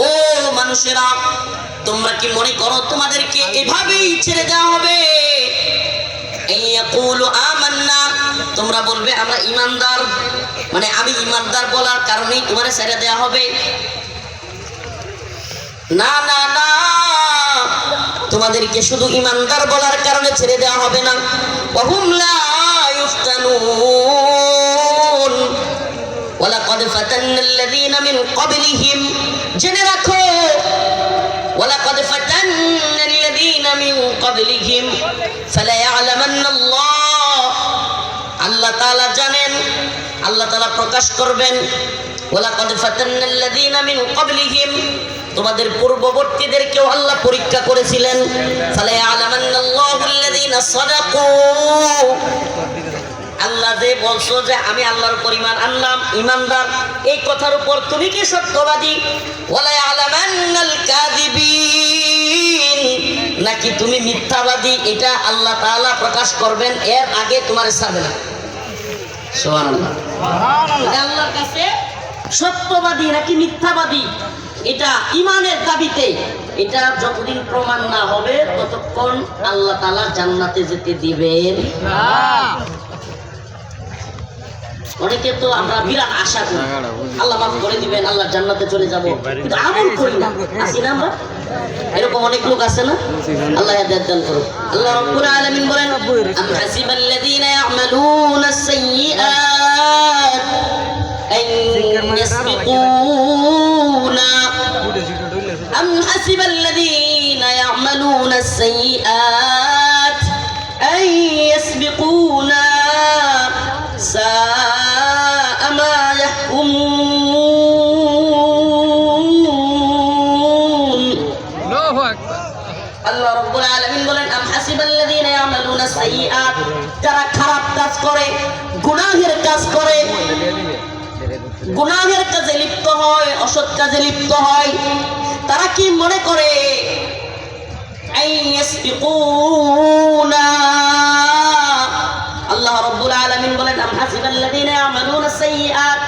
ও মানুষেরা, তোমরা কি মনে করো তোমাদেরকে এভাবেই ছেড়ে দেওয়া হবে? আমান্না, তোমরা বলবে আমরা ঈমানদার, মানে আমি ঈমানদার বলার কারণেই তোমারে ছেড়ে দেওয়া হবে? না না না, তোমাদেরকে শুধু ঈমানদার বলার কারণে ছেড়ে দেওয়া হবে না। ওয়াহুম লা ইফতানুন ওয়ালাকাদ ফাতান্নাল্লাযীনা মিন ক্বাবলিহিম, জেনে রাখো, ওয়ালাকাদ ফাতান্নাল্লাযীনা মিন ক্বাবলিহিম ফালায়া'লামান্নাল্লাহ, আল্লাহ তাআলা জানেন, আল্লাহ তাআলা প্রকাশ করবেন। ওয়ালাকাদ ফাতান্নাল্লাযীনা মিন ক্বাবলিহিম, তোমাদের পূর্ববর্তীদেরকেও আল্লাহ পরীক্ষা করেছিলেন। ফালায়া'লামান্নাল্লাহুল্লাযীনা সাদাকু, আল্লাহ যে বলছো যে আমি আল্লাহর উপর ঈমান আনলাম, ঈমানদার, এই কথার উপর তুমি কি সত্যবাদী? ওয়ালা ইয়ালামান্নাল কাযিবিন, নাকি তুমি মিথ্যাবাদী, এটা আল্লাহ তাআলা প্রকাশ করবেন, এর আগে তোমার ছাড়বে না। সুবহানাল্লাহ। আল্লাহর কাছে সত্যবাদী নাকি মিথ্যাবাদী এটা ঈমানের দাবিতে, এটা যতদিন প্রমাণ না হবে ততক্ষণ আল্লাহ তাআলা জান্নাতে যেতে দিবেন না। অনেকে তো আমরা বিরাট আশা করি আল্লাহ মাফ করে দিবেন, আল্লাহ জান্নাতে চলে যাব, কিন্তু আমল করি না, আছি না আমরা? এরকম অনেক লোক আছে না? আল্লাহ হেদায়েত দান করুন। আল্লাহ রাব্বুল আলামিন বলেন, আম হাসিবাল্লাযীনা ইয়া'মালুনাস সাইয়্যাত আন ইয়াসবিকুনা, আম হাসিবাল্লাযীনা ইয়া'মালুনাস সাইয়্যাত আন ইয়াসবিকুনা সাআ মা ইয়াহকুমুন। আল্লাহু আকবার। আল্লাহ রাব্বুল আলামিন বলেন, আম হাসিবাল্লাযীনা ইয়া'মালুনা সাইয়্যাত, যারা খারাপ কাজ করে, গুনাহের কাজ করে, গুনাহের কাজে লিপ্ত হয়, অসৎ কাজে লিপ্ত হয়, তারা কি মনে করে আন ইয়াসবিকুনা? আল্লাহ রাব্বুল আলামিন বলেন, আম হাসিবাল্লাযীনা ইয়া'মালুনা সাইয়্যাত,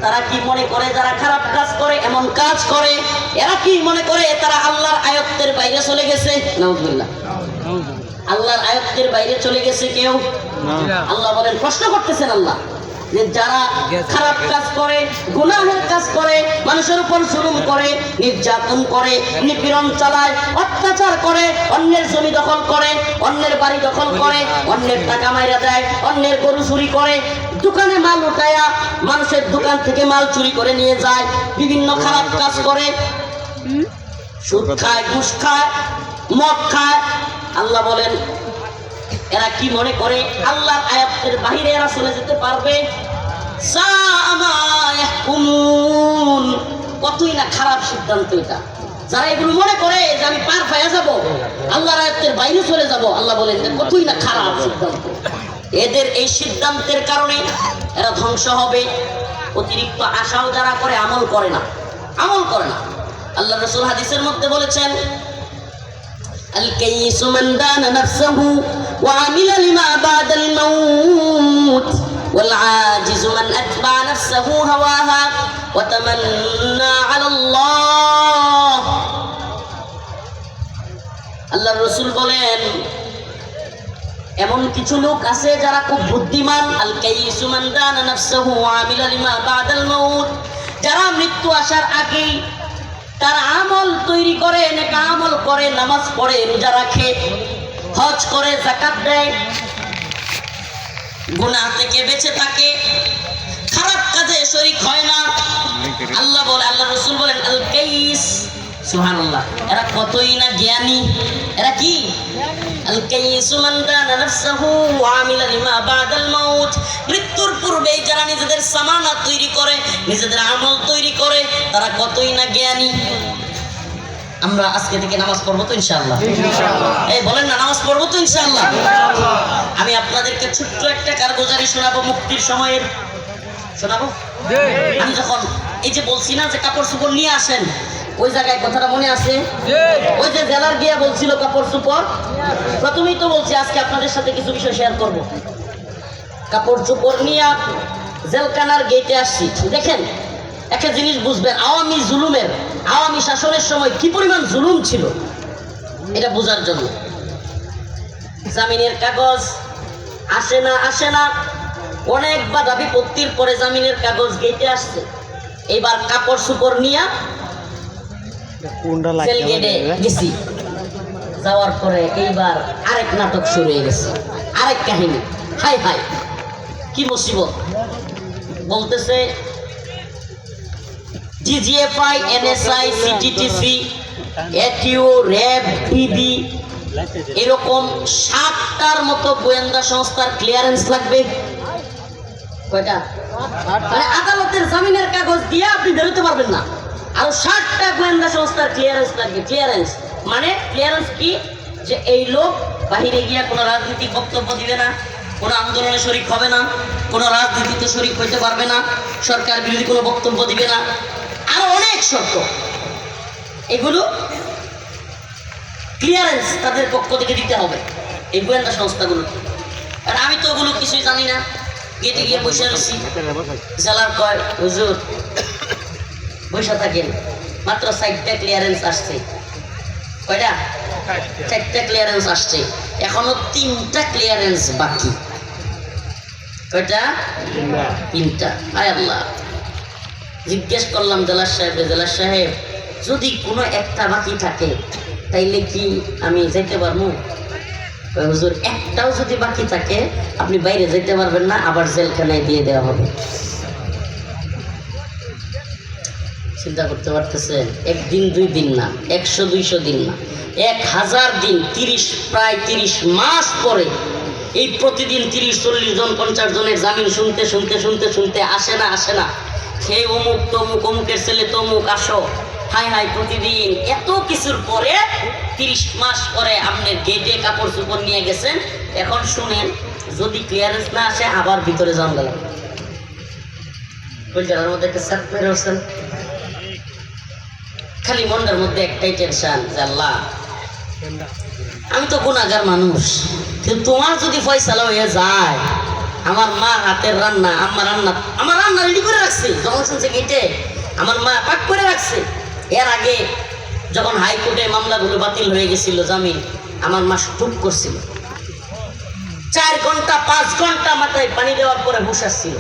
তারা কি মনে করে যারা খারাপ কাজ করে, এমন কাজ করে, এরা কি মনে করে তারা আল্লাহর আয়াতের বাইরে চলে গেছে? নাউযুবিল্লাহ। আল্লাহর আয়াতের বাইরে চলে গেছে কেউ? আল্লাহ বলেন, প্রশ্ন করতেছেন আল্লাহ, যে যারা খারাপ কাজ করে, গুনাহের কাজ করে, মানুষের উপর জুলুম করে, নির্যাতন করে, নিপীড়ন চালায়, অত্যাচার করে, অন্যের জমি দখল করে, অন্যের বাড়ি দখল করে, অন্যের টাকা মাইরা দেয়, অন্যের গরু চুরি করে, দোকানে মাল উঠায়া মানুষের দোকান থেকে মাল চুরি করে নিয়ে যায়, বিভিন্ন খারাপ কাজ করে, সুদ খায়, ঘুষ খায়, মদ খায়। আল্লাহ বলেন এরা কি মনে করে আল্লাহর আয়াতের বাইরে এরা চলে যেতে পারবে? কতই না খারাপ সিদ্ধান্ত এটা। যারা এগুলো মনে করে যে আমি পার পাইয়া যাব, আল্লাহর আয়াতের বাইরে চলে যাব, আল্লাহ বলেন কতই না খারাপ সিদ্ধান্ত। এদের এই সিদ্ধান্তের কারণে এরা ধ্বংস হবে। অতিরিক্ত আশাও যারা করে, আমল করে না, আমল করে না। আল্লাহ রাসূল হাদিসের মধ্যে বলেছেন, الكيس من دان نفسه وعمل لما بعد الموت والعاجز من أتبع نفسه هواها وتمنى على الله। আল্লাহর রাসূল বলেন এমন কিছু লোক আছে যারা খুব বুদ্ধিমান। আল কাইসু মান দানা নাফসাহু ওয়া আমিলা লিমা বাদাল মাউত, যারা মৃত্যু আসার আগেই তার আমল তৈরি করে, নেক আমল করে, নামাজ পড়ে, রোজা রাখে, হজ করে, যাকাত দেয়, গুনাহ থেকে বেঁচে থাকে, খারাপ কাজে শরীক হয় না। আল্লাহ বলে, আল্লাহ রাসূল বলেন আল কাইস, সুবহানাল্লাহ, এরা কতই না জ্ঞানী। এরা কি? আল কাইসু মান দানা নাফসাহু ওয়া আমিলা লিমা বাদাল মাউত, মৃত্যুর পূর্বে যারা নিজেদের সামানা তৈরি করে, নিজেদের আমল তৈরি করে, তারা কতই না জ্ঞানী। আমরা আজকে থেকে নামাজ পড়বো তো ইনশাআল্লাহ? এই বলেন না, নামাজ পড়বো তো ইনশাআল্লাহ? আমি আপনাদেরকে ছোট্ট একটা কারগুজারি শোনাবো, মুক্তির সময়ের শোনাবো। আমি যখন এই যে বলছি না যে কাপড় চোপড় নিয়ে আসেন, ওই জায়গায় কথাটা মনে আছে? ওই যে জেলার গিয়া বলছিল কাপড় চোপড়, প্রথমেই তো বলছি আজকে আপনাদের সাথে কিছু বিষয় শেয়ার করব। কাপড় চোপড় নিয়ে জেলখানার গেটে আসছি। দেখেন একটা জিনিস বুঝবেন, আওয়ামী জুলুমের, আওয়ামী শাসনের সময় কি পরিমাণ জুলুম ছিল এটা বোঝার জন্য। জামিনের কাগজ আসে না, অনেক বাধা বিপত্তির পরে জামিনের কাগজ গেটে আসছে। এবার কাপড় চোপড় নিয়ে জেল গেটে গেছি, যাওয়ার পরে এইবার আরেক নাটক শুরু হয়ে গেছে, আরেক কাহিনী। হাই হাই কি মুসিবত! বলতেছে ডিজিএফআই, এনএসআই, সিটিটিসি, এটিও, র্যাব, ডিবি, এরকম 7টার মতো গোয়েন্দা সংস্থার ক্লিয়ারেন্স লাগবে। কয়টা? মানে আদালতের জামিনের কাগজ দিয়ে আপনি বেরোতে পারবেন না, আরো 7টা গোয়েন্দা সংস্থার ক্লিয়ারেন্স লাগবে। ক্লিয়ারেন্স মানে ক্লিয়ারেন্স কি? যে এই লোক বাহিরে গিয়া কোনো রাজনৈতিক বক্তব্য দিবে না, কোনো আন্দোলনে শরিক হবে না, কোনো রাজনীতিতে শরিক হইতে পারবে না, সরকার বিরোধী কোনো বক্তব্য দিবে না, আরো অনেক শর্ত। এগুলো ক্লিয়ারেন্স তাদের পক্ষ থেকে দিতে হবে এই গোয়েন্দা সংস্থাগুলো। আর আমি তো ওগুলো কিছুই জানি না, গেটে গিয়ে বসে রয়েছি। জেলার কয় হুজুর বসে থাকেন, মাত্র 4টা ক্লিয়ারেন্স আসছে। কয়টা? 4টা ক্লিয়ারেন্স আসছে, এখনো 3টা ক্লিয়ারেন্স বাকি। কয়টা? 3টা। আয় আল্লাহ! জিজ্ঞেস করলাম জেলার সাহেব যদি কোনো একটা বাকি থাকে তাইলে কি আমি যেতে পারবো? হুজুর একটাও যদি বাকি থাকে আপনি বাইরে যেতে পারবেন না, আবার জেলখানায় দিয়ে দেওয়া হবে। চিন্তা করতে পারতেছেন? 1 দিন 2 দিন না, 100-200 দিন না, 1000 দিন, প্রায় 30 মাস পরে এই প্রতিদিন 30-40 জন 50 জনের জামিন শুনতে আসে না। সেই অমুক তমুক, অমুকের ছেলে তমুক, আসো। হাই প্রতিদিন এত কিছুর পরে 30 মাস পরে আপনার গেটে কাপড় চোপড় নিয়ে গেছেন। এখন শুনেন, যদি ক্লিয়ারেন্স না আসে আবার ভিতরে যান গেল। কলজার মধ্যে একটা সাপ মেরে উঠছেন, খালি মনটার মধ্যে একটাই টেনশন যে আল্লাহ আমি তো গুনাহগার মানুষ, কিন্তু তোমার যদি ফয়সালা হয়ে যায়, আমার মা হাতের রান্না, আমার রান্না রেডি করে রাখছে, যখন শুনছে গেটে আমার মা পাক করে রাখছে। এর আগে যখন হাইকোর্টে মামলাগুলো বাতিল হয়ে গেছিল জামিন, আমার মা চুপ করছিল, 4 ঘন্টা 5 ঘন্টা মাথায় পানি দেওয়ার পরে হুঁশ আসছিল।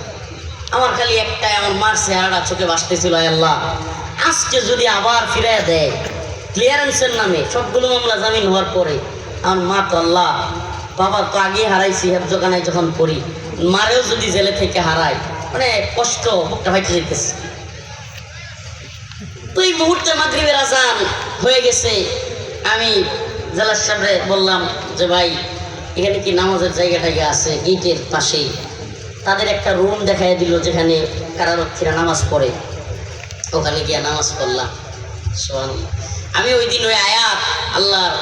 আমার খালি একটাই, আমার মার চেহারাটা চোখে ভাসতেছিল, আল্লাহ আজকে যদি আবার ফিরাইয়া দেয় ক্লিয়ারেন্সের নামে সবগুলো মামলা জামিন হওয়ার পরে, আমার মা তো আল্লাহ, বাবা তো আগে হারাইছি হেফজখানায় যখন পড়ি, মারেও যদি জেলে থেকে হারায়, মানে কষ্ট বুকটা ভাইতে যেতেছে। তো এই মুহূর্তে মাগরিবের আজান হয়ে গেছে, আমি জেলার সাহেবরে বললাম যে ভাই এখানে কি নামাজের জায়গাটাকে আছে গেটের পাশেই। তাদের একটা রুম দেখাই দিল যেখানে কারারক্ষীরা নামাজ পড়ে, ওখানে গিয়ে নামাজ পড়লাম। সুবহানাল্লাহ। আমি ওই দিন ওই আয়াত, আল্লাহর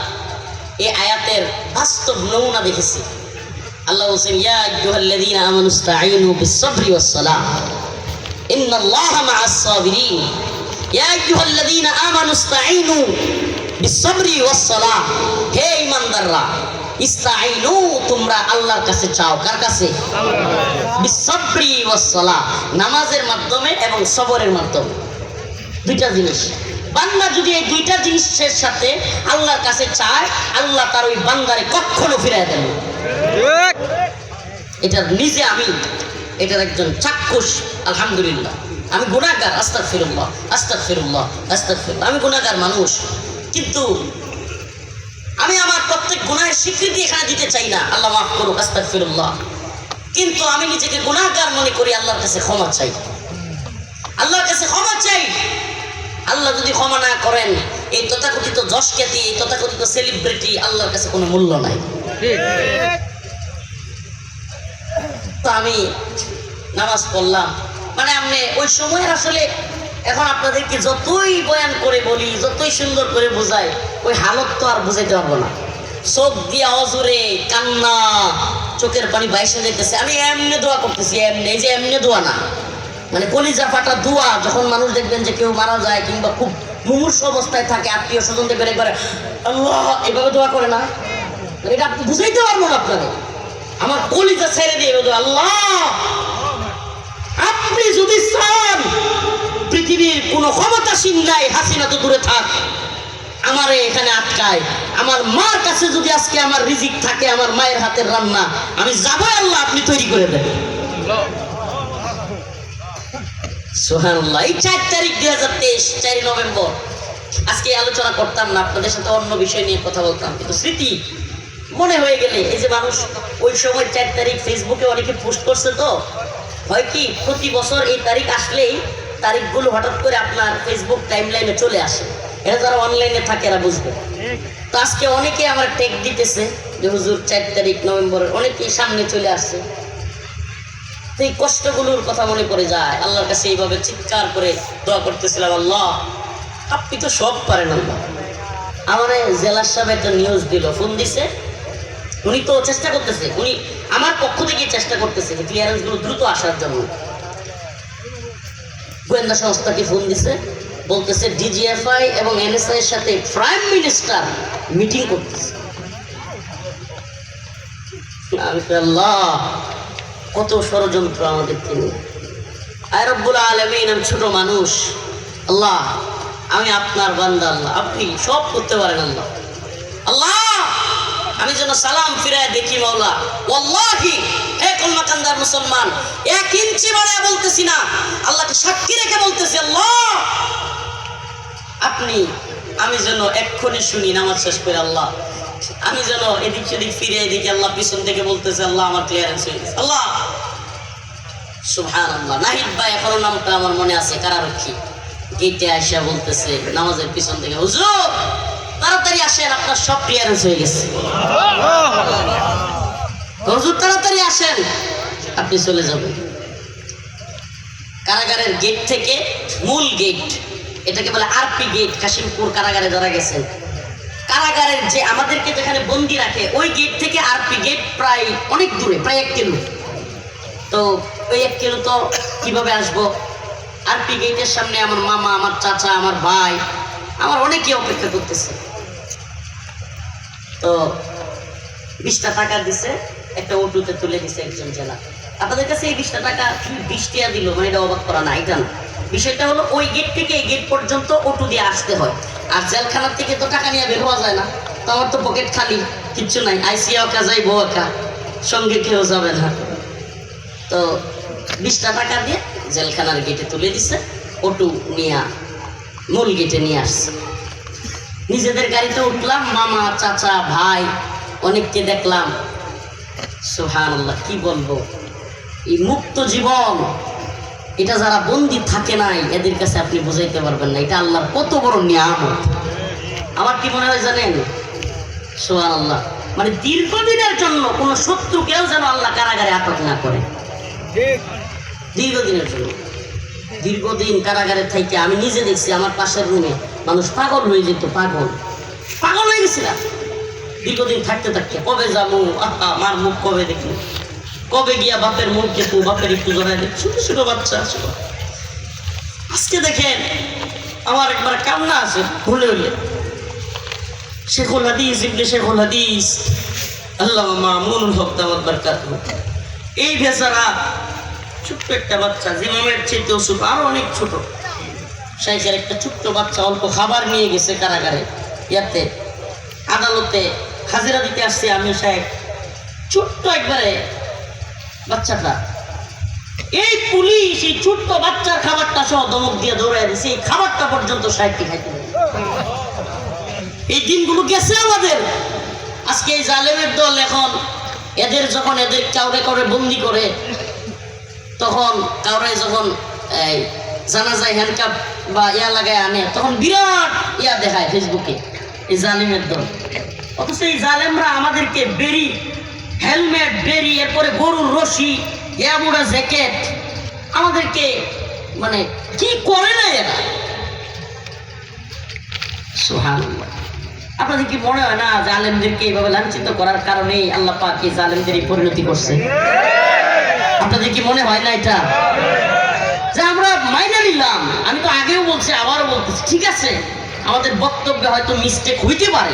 এই আয়াতের বাস্তব নমুনা দেখেছি। আল্লাহ বলছেন ইয়া আইয়ুহাল্লাযীনা আমানু ইসতাঈনু বিস-সাবরি ওয়াস-সালাহ ইন্নাল্লাহা মা'আস সাবিরিন। ইয়া আইয়ুহাল্লাযীনা আমানু ইসতাঈনু বিস-সাবরি ওয়াস-সালাহ, হে ঈমানদাররা ইস্তাঈনু, তোমরা আল্লাহর কাছে চাও। কার কাছে? বিস-সাবরি ওয়াস-সালাহ, নামাজের মাধ্যমে এবং সবরের মাধ্যমে। দুইটা জিনিস, বান্দা যদি এই দুইটা জিনিসের সাথে আল্লাহর কাছে চায়, আল্লাহ তার ওই বান্দারে কখনো ফিরায় দেন। এটা নিজে আমি এটার একজন চাক্ষুষ। আলহামদুলিল্লাহ, আমি গুনাহগার, আস্তাগফিরুল্লাহ আস্তাগফিরুল্লাহ আস্তাগফিরুল্লাহ, আমি গুনাহগার মানুষ, কিন্তু আমি আমার প্রত্যেক গুনাহের স্বীকৃতি এখানে দিতে চাই না, আল্লাহ মাফ করুক, আস্তাগফিরুল্লাহ। কিন্তু আমি নিজেকে গুনাহগার মনে করি, আল্লাহর কাছে ক্ষমা চাই, আল্লাহর কাছে ক্ষমা চাই। আল্লাহ যদি ক্ষমা না করেন, এই তথাকথিত যশ খ্যাতি, এই তথাকথিত সেলিব্রিটি আল্লাহর কাছে কোনো মূল্য নাই। তো আমি নামাজ পড়লাম, মানে আমি ওই সময়ের আসলে এখন আপনাদেরকে যতই বয়ান করে বলি, যতই সুন্দর করে বোঝাই, ওই হালত তো আর বুঝাইতে পারবো না। চোখ দিয়া অজুরে কান্না, চোখের পানি বাইসে যেতেছে। আমি এমনি দোয়া করতেছি, এমনি, এই যে এমনি দোয়া না, মানে কলিজা ফাটা দোয়া। যখন মানুষ দেখবেন যে কেউ মারা যায় কিংবা খুব মুমূর্ষু অবস্থায় থাকে, আত্মীয় স্বজন দেখবেন একবারে আল্লাহ এভাবে দোয়া করে না, এটা আপনি বুঝাইতে পারবো না আপনারে। আমার কলিজা ছেড়ে দিয়ে আল্লাহ, আপনি যদি চান পৃথিবীর কোনো ক্ষমতাসীন নাই, হাসিনা তো দূরে থাক, আমারে এখানে আটকায়, আমার মার কাছে যদি আজকে আমার রিজিক থাকে, আমার মায়ের হাতের রান্না, আমি যাবো, আল্লাহ আপনি তৈরি করে দেন। সুবহানাল্লাহ। এই 4 তারিখ 2023, 4 নভেম্বর। আজকে আলোচনা করতাম না, আপনাদের সাথে অন্য বিষয় নিয়ে কথা বলতাম, কিন্তু স্মৃতি মনে হয়ে গেলে, এই যে মানুষ ওই সময় 4 তারিখ ফেসবুকে অনেকে পোস্ট করছে, তো হয় কি প্রতি বছর এই তারিখ আসলেই তারিখগুলো হঠাৎ করে আপনার ফেসবুক টাইমলাইনে চলে আসে। এটা যারা অনলাইনে থাকে এরা বুঝবে। তো আজকে অনেকে আমার টেক দিতেছে যে হুজুর 4 তারিখ নভেম্বরের অনেকেই সামনে চলে আসছে। তো এই কষ্টগুলোর কথা মনে পড়ে যায়, আল্লাহর কাছে এইভাবে চিৎকার করে দোয়া করতেছিলাম, আল্লাহ আপনি তো সব পারেন। আল্লাহ আমার জেলার সাহেব একটা নিউজ দিল, ফোন দিছে, উনি তো চেষ্টা করতেছে, উনি আমার পক্ষ থেকে চেষ্টা করতেছে যে ক্লিয়ারেন্সগুলো দ্রুত আসার জন্য। গোয়েন্দা সংস্থাকে ফোন দিছে, বলতেছে ডিজিএফআই এবং এনএসআই এর সাথে প্রাইম মিনিস্টার মিটিং করতেছে। আল্লাহ কত ষড়যন্ত্র আমাদের তিনি। আয় রব্বুল আলামিন, আমি ছোট মানুষ, আল্লাহ আমি আপনার বান্দা, আল্লাহ আপনি সব করতে পারেন। আল্লাহ আল্লাহ আমি যেন সালাম ফিরায় দেখি মাওলা। ওয়াল্লাহি হে কলমাকান্দার মুসলমান, 1 ইঞ্চি বাড়ায় বলতেছি না, আল্লাহকে সাক্ষী রেখে বলতেছি, আল্লাহ আপনি, আমি যেন এক্ষুনি শুনি নামাজ শেষ করে, আল্লাহ আমি যেন এদিক সেদিক ফিরে দেখি, আল্লাহ পিছন থেকে বলতেছে আল্লাহ আমার ক্লিয়ারেন্স হয়ে গেছে। আল্লাহ সুবহানাল্লাহ। নাহিদ ভাই এখনো নামটা আমার মনে আছে, কারারক্ষী, গেটে আইসা বলতেছে নামাজের পিছন থেকে, হুজুর তাড়াতাড়ি আসেন, আপনার সব ক্লিয়ারেন্স হয়ে গেছে। হুজুর তাড়াতাড়ি আসেন, আপনি চলে যাবেন। কারাগারের গেট থেকে মূল গেট, এটাকে বলে আরপি গেট, কাশিমপুর কারাগারে যারা গেছেন, কারাগারের যে আমাদেরকে যেখানে বন্দি রাখে, ওই গেট থেকে আরপি গেট প্রায় অনেক দূরে, প্রায় 1 কিলো। তো ওই 1 কিলো তো কিভাবে আসবো? আরপি গেটের সামনে আমার মামা, আমার চাচা, আমার ভাই, আমার অনেকে অপেক্ষা করতেছে। তো 20টা টাকা দিছে, একটা অটোতে তুলে দিছে একজন জেলা। আপনাদের কাছে এই 20টা টাকা 20 টাকা দিল, মানে এটা অবাক করা না, এটা না। বিষয়টা হলো ওই গেট থেকে এই গেট পর্যন্ত অটো দিয়ে আসতে হয়, আর জেলখানার থেকে তো টাকা নিয়ে বের হওয়া যায় না। তো আমার তো পকেট খালি, কিচ্ছু নাই, আইসিয়া একা যাইবো একা, সঙ্গে কেউ যাবে না। তো 20টা টাকা দিয়ে জেলখানার গেটে তুলে দিচ্ছে, অটো নিয়ে মূল গেটে নিয়ে আসছে। নিজেদের গাড়িতে উঠলাম, মামা চাচা ভাই অনেককে দেখলাম। সুবহানাল্লাহ, কি বলবো, এই মুক্ত জীবন এটা যারা বন্দী থাকে নাই এদের কাছে আপনি বুঝাইতে পারবেন না এটা আল্লাহর কত বড় নিয়ামত। আমার কি মনে হয় জানেন, সুবহানাল্লাহ, মানে দীর্ঘদিনের জন্য কোন শত্রুকেও যেন আল্লাহ কারাগারে আটক না করে। দীর্ঘদিনের জন্য, দীর্ঘদিন কারাগারে থেকে আমি নিজে দেখছি আমার পাশের রুমে মানুষ পাগল হয়ে যেত, পাগল হয়ে গেছিলাম দীর্ঘদিন থাকতে থাকতে। কবে যাবো, মার মুখ কবে দেখি, কবে গিয়া বাপের মুখ দেখবো, বাপের একটু জড়াই দেখি, ছোট ছোট বাচ্চা ছিল। আজকে দেখেন আমার একবার কান্না আছে ভুলে হলে। শেখুল হাদিস ইবনে শেখুল হাদিস আল্লামা মামুনুল হক দামাত বারকাতুহু, এই বেচারা ছোট্ট একটা বাচ্চা, জিমামের চেয়েতেও ছোট, আরো অনেক ছোট, শাইখের একটা ছোট্ট বাচ্চা অল্প খাবার নিয়ে গেছে কারাগারে, ইয়াতে আদালতে হাজিরা দিতে আসছে। আমি শাইখ, ছোট্ট একবারে বাচ্চাটা, এই পুলিশ এই ছোট্ট বাচ্চার খাবারটা সহ ধমক দিয়ে দৌড়াই দিছে, এই খাবারটা পর্যন্ত শাইখকে খাইতে দেয়। এই দিনগুলো গেছে আমাদের। আজকে এই জালেমের দল এখন এদের যখন এদের কাউরে কাউরে বন্দি করে, তখন কাউরে যখন এই জানাজায় হ্যান্ডকাপ বা ইয়া লাগায় আনে, তখন বিরাট ইয়া দেখায় ফেসবুকে এই জালিমের দল। অথচ এই জালেমরা আমাদেরকে বেরি হেলমেট, বেরি, এরপরে গরুর রশি, ইয়ামুড়া জ্যাকেট, আমাদেরকে মানে কি করে না এরা। সুবহানাল্লাহ, আপনাদের কি মনে হয় না জালেমদেরকে এইভাবে লাঞ্ছিত করার কারণেই আল্লাহ পাক এই জালেমদের পরিণতি করছে? আপনাদের কি মনে হয় না এটা, যে আমরা মাইনা নিলাম? আমি তো আগেও বলছি, আবারও বলতেছি, ঠিক আছে আমাদের বক্তব্যে হয়তো মিস্টেক হইতে পারে,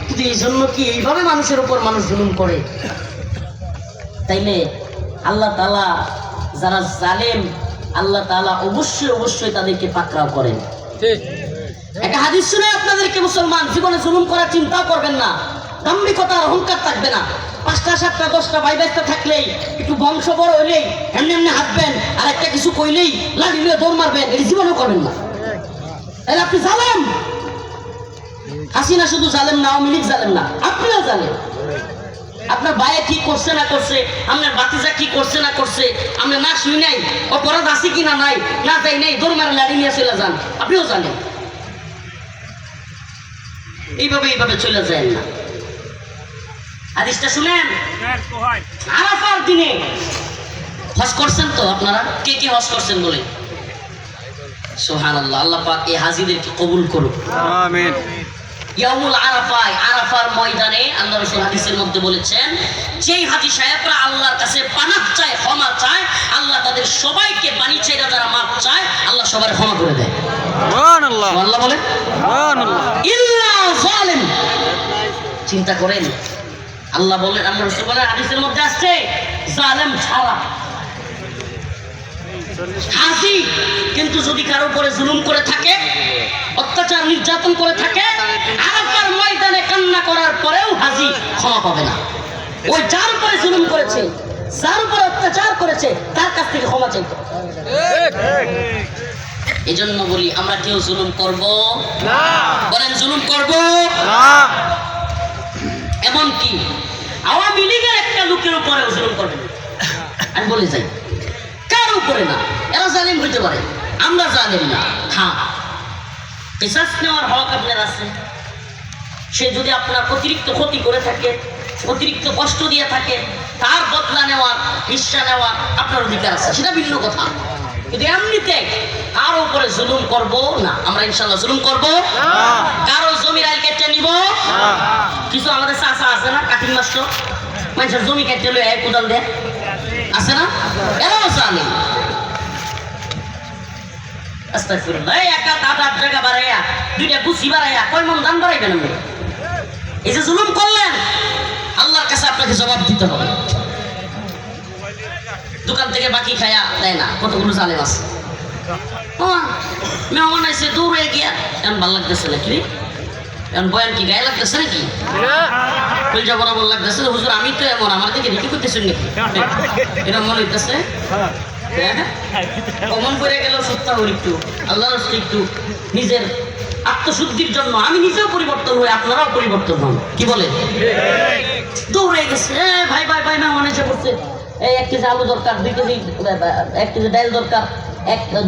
কিন্তু এই জন্য কি এইভাবে মানুষের উপর মানুষ জুলুম করে? তাইলে আল্লাহ তাআলা যারা জালেম, আল্লাহ তাআলা অবশ্যই অবশ্যই তাদেরকে পাকড়াও করেন। একটা হাদিস শুনে আপনাদেরকে মুসলমান জীবনে জুলুম করার চিন্তাও করবেন না, দাম্ভিকতা আর অহংকার থাকবে না। 5টা 7টা 10টা ভাই ভাইটা থাকলেই, একটু বংশ বড় হইলেই এমনি এমনি হাঁটবেন, আর একটা কিছু কইলেই লাঠি নিয়ে দৌড় মারবেন, এই জীবনও করবেন না। তাহলে আপনি জালেম। হাসিনা শুধু জালেম না, আওয়ামী লীগ জালেম না, আপনিও জালেম। আপনার ভাইয়ে কি করছে না করছে, আপনার বাতিজা কি করছে না করছে, আমরা না শুই নাই, অপরাধ আছে কিনা নাই, না যাই নাই, দৌড় মারে লাঠি নিয়ে চলে যান, আপনিও জানেন। এইভাবে চলে যায় না। হাদিসটা শুনেন, আরাফার দিনে হজ করছেন তো আপনারা? কে কে হজ করছেন বলে? সুবহানাল্লাহ, আল্লাহ পাক এই হাজীদেরকে কবুল করুক, আমিন। ইয়াউমুল আরাফায়, আরাফার ময়দানে আল্লাহ রাসূল হাদিসের মধ্যে বলেছেন, যেই হাজী সাহেবরা আল্লাহর কাছে পানাহ চায়, ক্ষমা চায়, আল্লাহ তাদের সবাইকে পানি ছেড়ে যারা মাপ চায়, আল্লাহ সবার ক্ষমা করে দেয়। সুবহানাল্লাহ, আল্লাহ বলেন সুবহানাল্লাহ, ইল্লা যালিম। চিন্তা করেন, আল্লাহ বলেন, আল্লাহ রাসূল বলেন, হাদিসের মধ্যে আসছে জালেম ছাড়া। হাজি কিন্তু যদি কারো উপরে জুলুম করে থাকে, অত্যাচার নির্যাতন করে থাকে, আরাফার ময়দানে কান্না করার পরেও হাজি ক্ষমা পাবে না। ওই যার উপরে জুলুম করেছে, যার উপরে অত্যাচার করেছে, তার কাছ থেকে ক্ষমা চাইতে হবে। এই জন্য বলি, আমরা কেউ জুলুম করব না। বলেন, জুলুম করব না। এমনকি আওয়ামী লীগের একটা লোকের উপরেও জুলুম করবেন। আমি বলে যাই, কার উপরে না, এরা জালিম হইতে পারে, আমরা জালিম না। হ্যাঁ, কিসাস নেওয়ার হক আপনার আছে। সে যদি আপনার অতিরিক্ত ক্ষতি করে থাকে, অতিরিক্ত কষ্ট দিয়ে থাকে, তার বদলা নেওয়ার, হিস্সা নেওয়ার আপনার অধিকার আছে, সেটা ভিন্ন কথা। কিন্তু এমনিতে কারো উপরে জুলুম করব না, আমরা ইনশাআল্লাহ জুলুম করব না। কারো জমির আইল কেটে নিব না। কিছু আমাদের চাচা আছে না, কাটিং মাস্টার, মানুষের জমি কেটে লয়ে এক কোদাল দেয়, আছে না? এরাও জানে। আস্তাগফিরুল্লাহ, একা দাদার জায়গা বাড়াইয়া, 2টা কুচি বাড়াইয়া কয় মন দাম বাড়াইবেন আপনি? এই যে জুলুম করলেন, আল্লাহর কাছে আপনাকে জবাব দিতে হবে। দোকান থেকে বাকি খায়া দেয় না, কতগুলো জালেম আছে। মেহমান আইসে দৌড়ে গিয়া, এখন ভাল লাগতেছে নাকি? এখন বয়ান কি গায়ে লাগতেছে নাকি? কলজা বরাবর লাগতেছে। হুজুর আমি তো এমন, আমার দিকে রেখে করতেছেন নাকি? এরা মনে হইতেছে কমন করে গেল সত্তা করি একটু আল্লাহর রাস্তায় একটু নিজের আত্মশুদ্ধির জন্য আমি নিজেও পরিবর্তন হই, আপনারাও পরিবর্তন হন। কি বলে? দৌড়ে গেছে ভাই ভাই ভাই মেহমান এসে পড়ছে, এই 1 কেজি আলু দরকার, 2 কেজি 1 কেজি ডাল দরকার,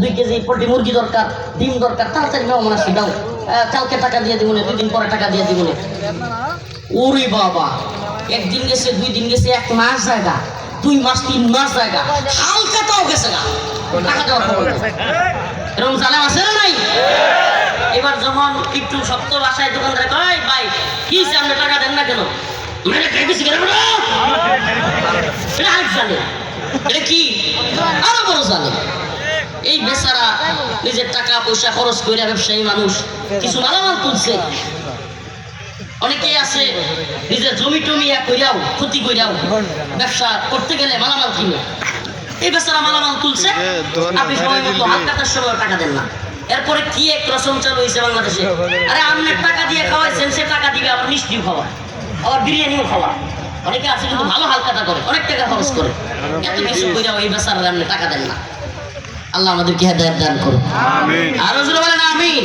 2 কেজি পোল্ট্রি মুরগি দরকার, ডিম দরকার, তাড়াতাড়ি মেহমান আসছে, দাও কালকে টাকা দিয়ে দিব না, 2 দিন পরে টাকা দিয়ে দিব না। ওরে বাবা, 1 দিন গেছে, 2 দিন গেছে, 1 মাস জায়গা, 2 মাস 3 মাস জায়গা, হালকাটাও গেছে না টাকা দেওয়ার খবর নেই। এরকম জালেম আছে না নাই? এবার যখন একটু শক্ত ভাষায় দোকানদার কয় ভাই কি আপনি টাকা দেন না কেন, মেরে খেয়ে গেছি কেন, এটা আরেক জালেম, এটা কি আরো বড় জালেম। এই বেচারা নিজের টাকা পয়সা খরচ করে ব্যবসায়ী মানুষ কিছু মালামাল তুলছে, অনেকেই আছে নিজের জমি টমি কইরাও ক্ষতি কইরাও ব্যবসা করতে গেলে মালামাল কিনে, এই বেচারা মালামাল তুলছে, আপনি সময় মতো হালকাতার সময় টাকা দেন না। এরপরে কি এক রসম চালু হয়েছে বাংলাদেশে, আরে আপনার টাকা দিয়ে খাওয়াইছেন, সে টাকা দিবে আবার মিষ্টিও খাওয়া, আবার বিরিয়ানিও খাওয়া। অনেকে আছে কিন্তু ভালো হালকাতা করে, অনেক টাকা খরচ করে, এত কিছু কইরাও এই বেচারা আপনি টাকা দেন না। আল্লাহ আমাদেরকে হেদায়েত দান করুন, আরো জোরে বলেন আমিন।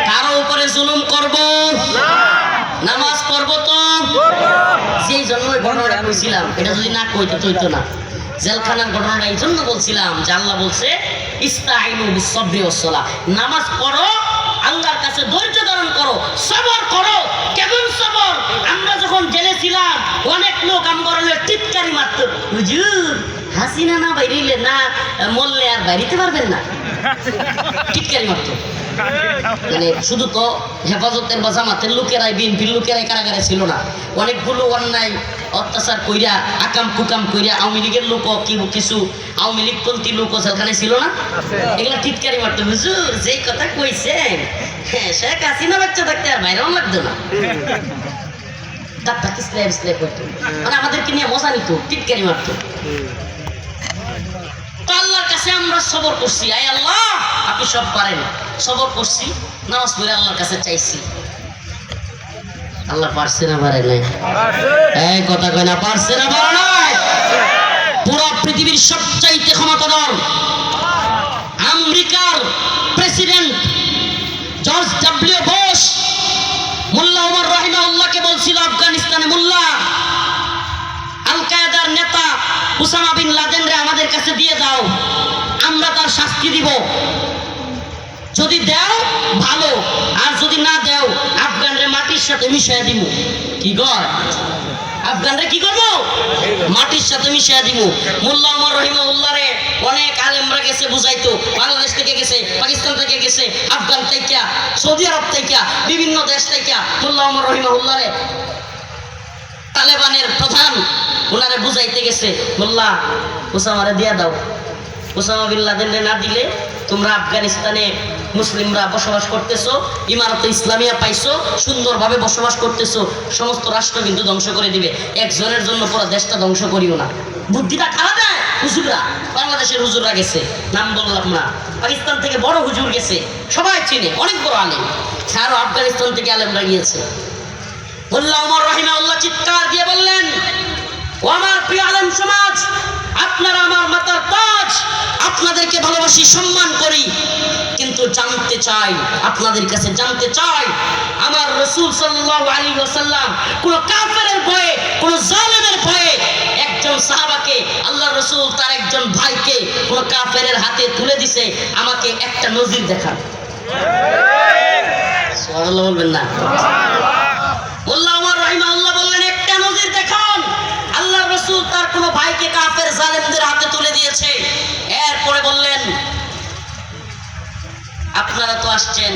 কারো উপরে জুলুম করব না, নামাজ পড়বো তো সেই জন্য ঘটনাটা কইছিলাম, এটা যদি না কইতো তৈতো না। জেলখানার ঘটনাটা এই জন্য বলছিলাম যে আল্লাহ বলছে ইস্তাইনু বিস-সাবরি ওয়াস-সালাহ, নামাজ পড়ো, আল্লাহর কাছে ধৈর্য ধারণ করো, সবর করো। কেমন সবর? আমরা যখন জেলে ছিলাম অনেক লোক আমার টিটকারি মারতো, হুজুর হাসিনা না বাইরিলে না মরলে আর বাইরিতে পারবেন না, টিটকারি মারতো। মানে শুধু তো হেফাজতের বা জামাতের লোকেরাই, বিএনপির লোকেরাই কারাগারে ছিল না, অনেকগুলো অন্যায় অত্যাচার কইরা আকাম কুকাম কইরা আওয়ামী লীগের লোক কিছু আওয়ামী লীগপন্থী লোক সেখানে ছিল না, এগুলো টিটকারি মারতো। হুজুর যেই কথা কইছেন, হ্যাঁ শেখ হাসিনা বাচ্চা থাকতে আর বাইরেও লাগতো না, ডাক্তার কিসলে করতো, মানে আমাদেরকে নিয়ে মজা নিত, টিটকারি মারতো। আল্লাহর কাছে আমরা সবর করছি, আয় আল্লাহ আপনি সব পারেন, সবর করছি, নামাজ পড়ে আল্লাহর কাছে চাইছি। আল্লাহ পারছে না পারে নাই? এই কথা কয় না, পারছে না পারে নাই? পুরো পৃথিবীর সবচাইতে ক্ষমতাধর আমেরিকার প্রেসিডেন্ট জর্জ ডব্লিউ বুশ মোল্লা ওমর রাহিমাহুল্লাহকে বলছিল আফগানিস্তানে, মোল্লা আল কায়েদার নেতা উসামা বিন লাদেনরে আমাদের কাছে দিয়ে দাও, আমরা তার শাস্তি দিব, যদি দাও ভালো, আর যদি না দাও আফগানরে মাটির সাথে মিশিয়ে দিব। কি কর? আফগানরে কি করবো? মাটির সাথে মিশিয়ে দিব। মোল্লা ওমর রাহিমাহুল্লাহরে অনেক আলেমরা গেছে বুঝাইতো, বাংলাদেশ থেকে গেছে, পাকিস্তান থেকে গেছে, আফগান থেকে, সৌদি আরব থেকে, বিভিন্ন দেশ থেকে মোল্লা ওমর রাহিমাহুল্লাহরে তালেবানের প্রধান ওনারে বুঝাইতে গেছে, মোল্লা ওসামারে দিয়া দাও, ওসামা বিন লাদেনরে না দিলে তোমরা আফগানিস্তানে মুসলিমরা বসবাস করতেছো, ইমারতে ইসলামিয়া পাইছো, সুন্দরভাবে বসবাস করতেছো, সমস্ত রাষ্ট্র কিন্তু ধ্বংস করে দিবে, একজনের জন্য পুরো দেশটা ধ্বংস করিও না। বুদ্ধিটা খারাপ দেয় হুজুররা, বাংলাদেশের হুজুররা গেছে, নাম বললাম না, পাকিস্তান থেকে বড় হুজুর গেছে, সবাই চিনে, অনেক বড় আলেম, আরো আফগানিস্তান থেকে আলেমরা গিয়েছে। মোল্লা ওমর রাহিমাহুল্লাহ চিৎকার দিয়ে বললেন, ও আমার প্রিয় আলেম সমাজ, আপনারা আমার মাথার তাজ, আপনাদেরকে ভালোবাসি, সম্মান করি, কিন্তু জানতে চাই, আপনাদের কাছে জানতে চাই, আমার রাসূল সাল্লাল্লাহু আলাইহি ওয়াসাল্লাম কোন কাফেরের ভয়ে, কোন জালেমের ভয়ে একজন সাহাবাকে, আল্লাহর রাসূল তার একজন ভাইকে কোন কাফেরের হাতে তুলে দিছে, আমাকে একটা নজির দেখান। সুবহানাল্লাহ বলবেন না? মোল্লা ওমর রাহিমাহুল্লাহ বললেন, একটা নজির দেখান, আল্লাহর রাসূল তার কোন ভাইকে কাফের জালেমদের হাতে তুলে দিয়েছে। এরপরে বললেন, আপনারা তো আসছেন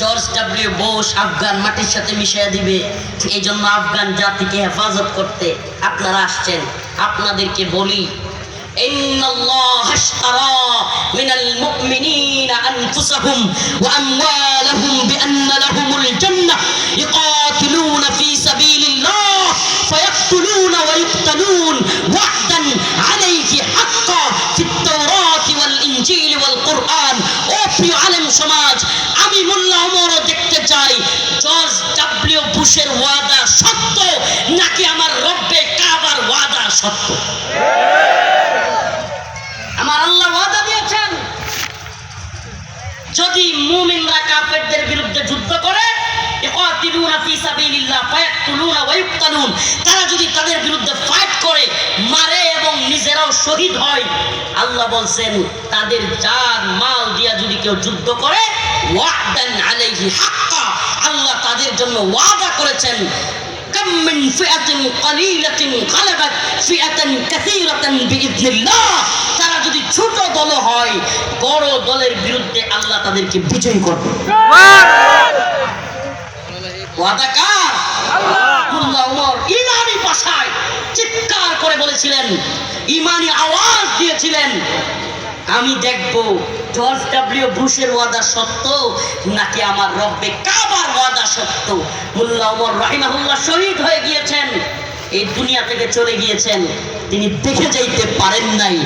জর্জ ডব্লিউ বুশ আফগান মাটির সাথে মিশিয়ে দিবে, এই জন্য আফগান জাতিকে হেফাজত করতে আপনারা আসছেন, আপনাদেরকে বলি, ইন্নাল্লাহা আশতারা মিনাল মুমিনিনা আনফুসাহুম ওয়া আমওয়ালাহুম বিআন্না লাহুমুল জান্নাহ ইকাতিলুনা ফি সাবিলিল্লাহ ফায়াকতুলুনা ওয়া ইউকতালুন ওয়া'দান আলাইহি হাক্কান ফিত তাওরাতি ওয়াল ইনজিল ওয়াল কুরআন। ও প্রিয় আলেম সমাজ, আমি মোল্লা ওমরও দেখতে চাই জর্জ ডব্লিউ বুশের ওয়াদা সত্য নাকি আমার রব্বে কাবার ওয়াদা সত্য। যদি মুমিনরা কাফেরদের বিরুদ্ধে যুদ্ধ করে, ইকাতিলুনা ফি সাবিলিল্লাহ ফায়াকতুলুনা ওয়া ইউকতালুন, তারা যদি তাদের বিরুদ্ধে ফাইট করে, মারে এবং নিজেরাও শহীদ হয়, আল্লাহ বলছেন তাদের জান মাল দিয়া যদি কেউ যুদ্ধ করে, ওয়াদান আলাইহি হাক্কা, আল্লাহ তাদের জন্য ওয়াদা করেছেন, কাম মিন ফিআতিন কালিলাতিন গালাবাত ফিআতান কাসীরাতান বিইذনিল্লাহ, তারা যদি ছোট দল হয়, বড় দলের বিরুদ্ধে আল্লাহ তাদেরকে বিজয়ী করবে। ওয়াদা কার? আল্লাহ। ওমর ইমানি ভাষায় চিৎকার করে বলেছিলেন, ইমানি আওয়াজ দিয়েছিলেন, আমি দেখব জর্জ ডব্লিউ বুশের ওয়াদা সত্য নাকি আমার রব্বে কাবার ওয়াদা সত্য। মোল্লা ওমর রাহিমাহুল্লাহ শহীদ হয়ে গিয়েছেন, এই দুনিয়া থেকে চলে গিয়েছেন, তিনি দেখে যাইতে পারেন নাই,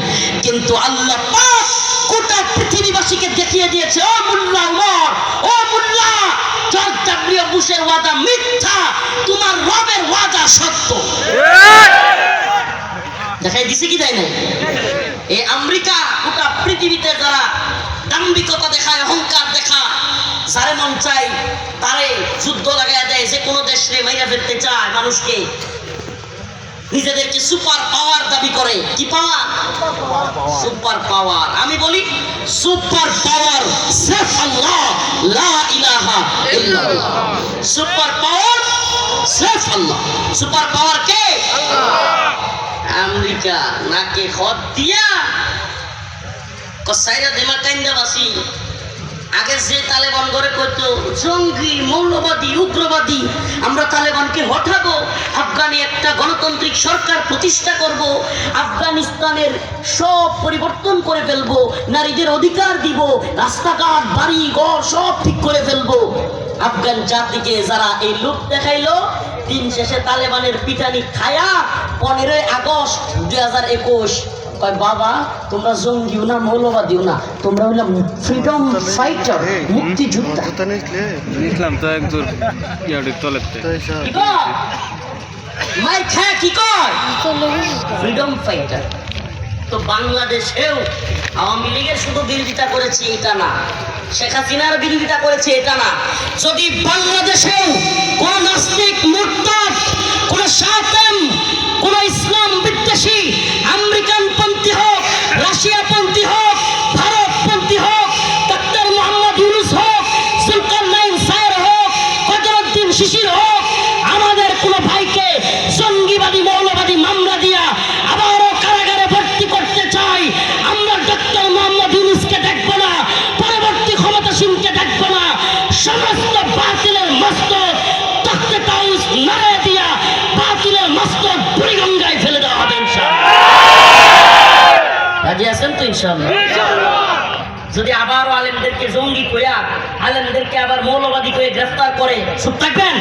কিন্তু আল্লাহ পাক গোটা পৃথিবীবাসীকে দেখিয়ে দিয়েছে, ও মোল্লা ওমর, ও মোল্লা, জর্জ ডব্লিউ বুশের ওয়াদা মিথ্যা, তোমার রবের ওয়াদা সত্য। দেখাই দিছে কি তাই নাই? এই আমেরিকা গোটা পৃথিবীতে যারা দাম্ভিকতা দেখায়, অহংকার দেখা, যারে মন চাই তারে যুদ্ধ লাগাইয়া দেয়, যে কোনো দেশে মাইরা ফেলতে চায় মানুষকে, নিজেদেরকে সুপার পাওয়ার দাবি করে। কি পাওয়ার? Super power. আমি বলি সুপার পাওয়ার সির্ফ আল্লাহ, লা ইলাহা ইল্লাল্লাহ। সুপার পাওয়ার সির্ফ আল্লাহ। সুপার পাওয়ার কে? আমেরিকা নাকে খত দিয়া কসাইরা দেমা কাইন্দা বাসি। আগে যে তালেবান করে কইতো জঙ্গি, মৌলবাদী, উগ্রবাদী, আমরা তালেবানকে হটাবো, আফগানে একটা গণতান্ত্রিক সরকার প্রতিষ্ঠা করব, আফগানিস্তানের সব পরিবর্তন করে ফেলবো, নারীদের অধিকার দিব, রাস্তাঘাট বাড়ি ঘর সব ঠিক করে ফেলবো। আফগান জাতিকে যারা এই লোক দেখাইলো, দিন শেষে তালেবানের পিটানি খায়া 15 আগস্ট 2021 কয় বাবা তোমরা জঙ্গিও না, মৌলবাদীও না, তোমরা হইলাম ফ্রিডম ফাইটার, মুক্তিযোদ্ধা। ইসলাম তো একদম ইয়াড়ে তলেতে মাই খায় কি কয় ফ্রিডম ফাইটার। তো বাংলাদেশেও আওয়ামী লীগের শুধু বিরোধিতা করেছি এটা না, শেখ হাসিনার বিরোধিতা করেছে এটা না, যদি বাংলাদেশেও কোন নাস্তিক, মুরতাদ, কোন শাতেম, কোন ইসলাম বিদ্বেষী, আমেরিকান পন্থী হোক, রাশিয়া পন্থী হোক, ভারত পন্থী হোক, ডক্টর মোহাম্মদ ইউনূস হোক, জুলকারনাইন সায়ের হোক, কদরউদ্দিন শিশির হোক, আমাদের কোন ভাইকে জঙ্গিবাদী, মৌলবাদী মামলা দিয়া আবারও কারাগারে ভর্তি করতে চাই, আমরা ডক্টর মোহাম্মদ ইউনূসকে দেখবো না, পরবর্তী ক্ষমতাসীনকে দেখবো না, সমস্ত বাতিলের মস্তক তখতে তাউস নাড়া দিয়া বাতিলের মস্তক বুড়িগঙ্গায় ফেলে দেওয়া হবে ইনশাআল্লাহ। রাজি আছেন তো ইনশাআল্লাহ? যদি আবারও আলেমদেরকে জঙ্গি কইয়া, আলেমদেরকে আবার মৌলবাদী কয়ে গ্রেফতার করে চুপ থাকবেন?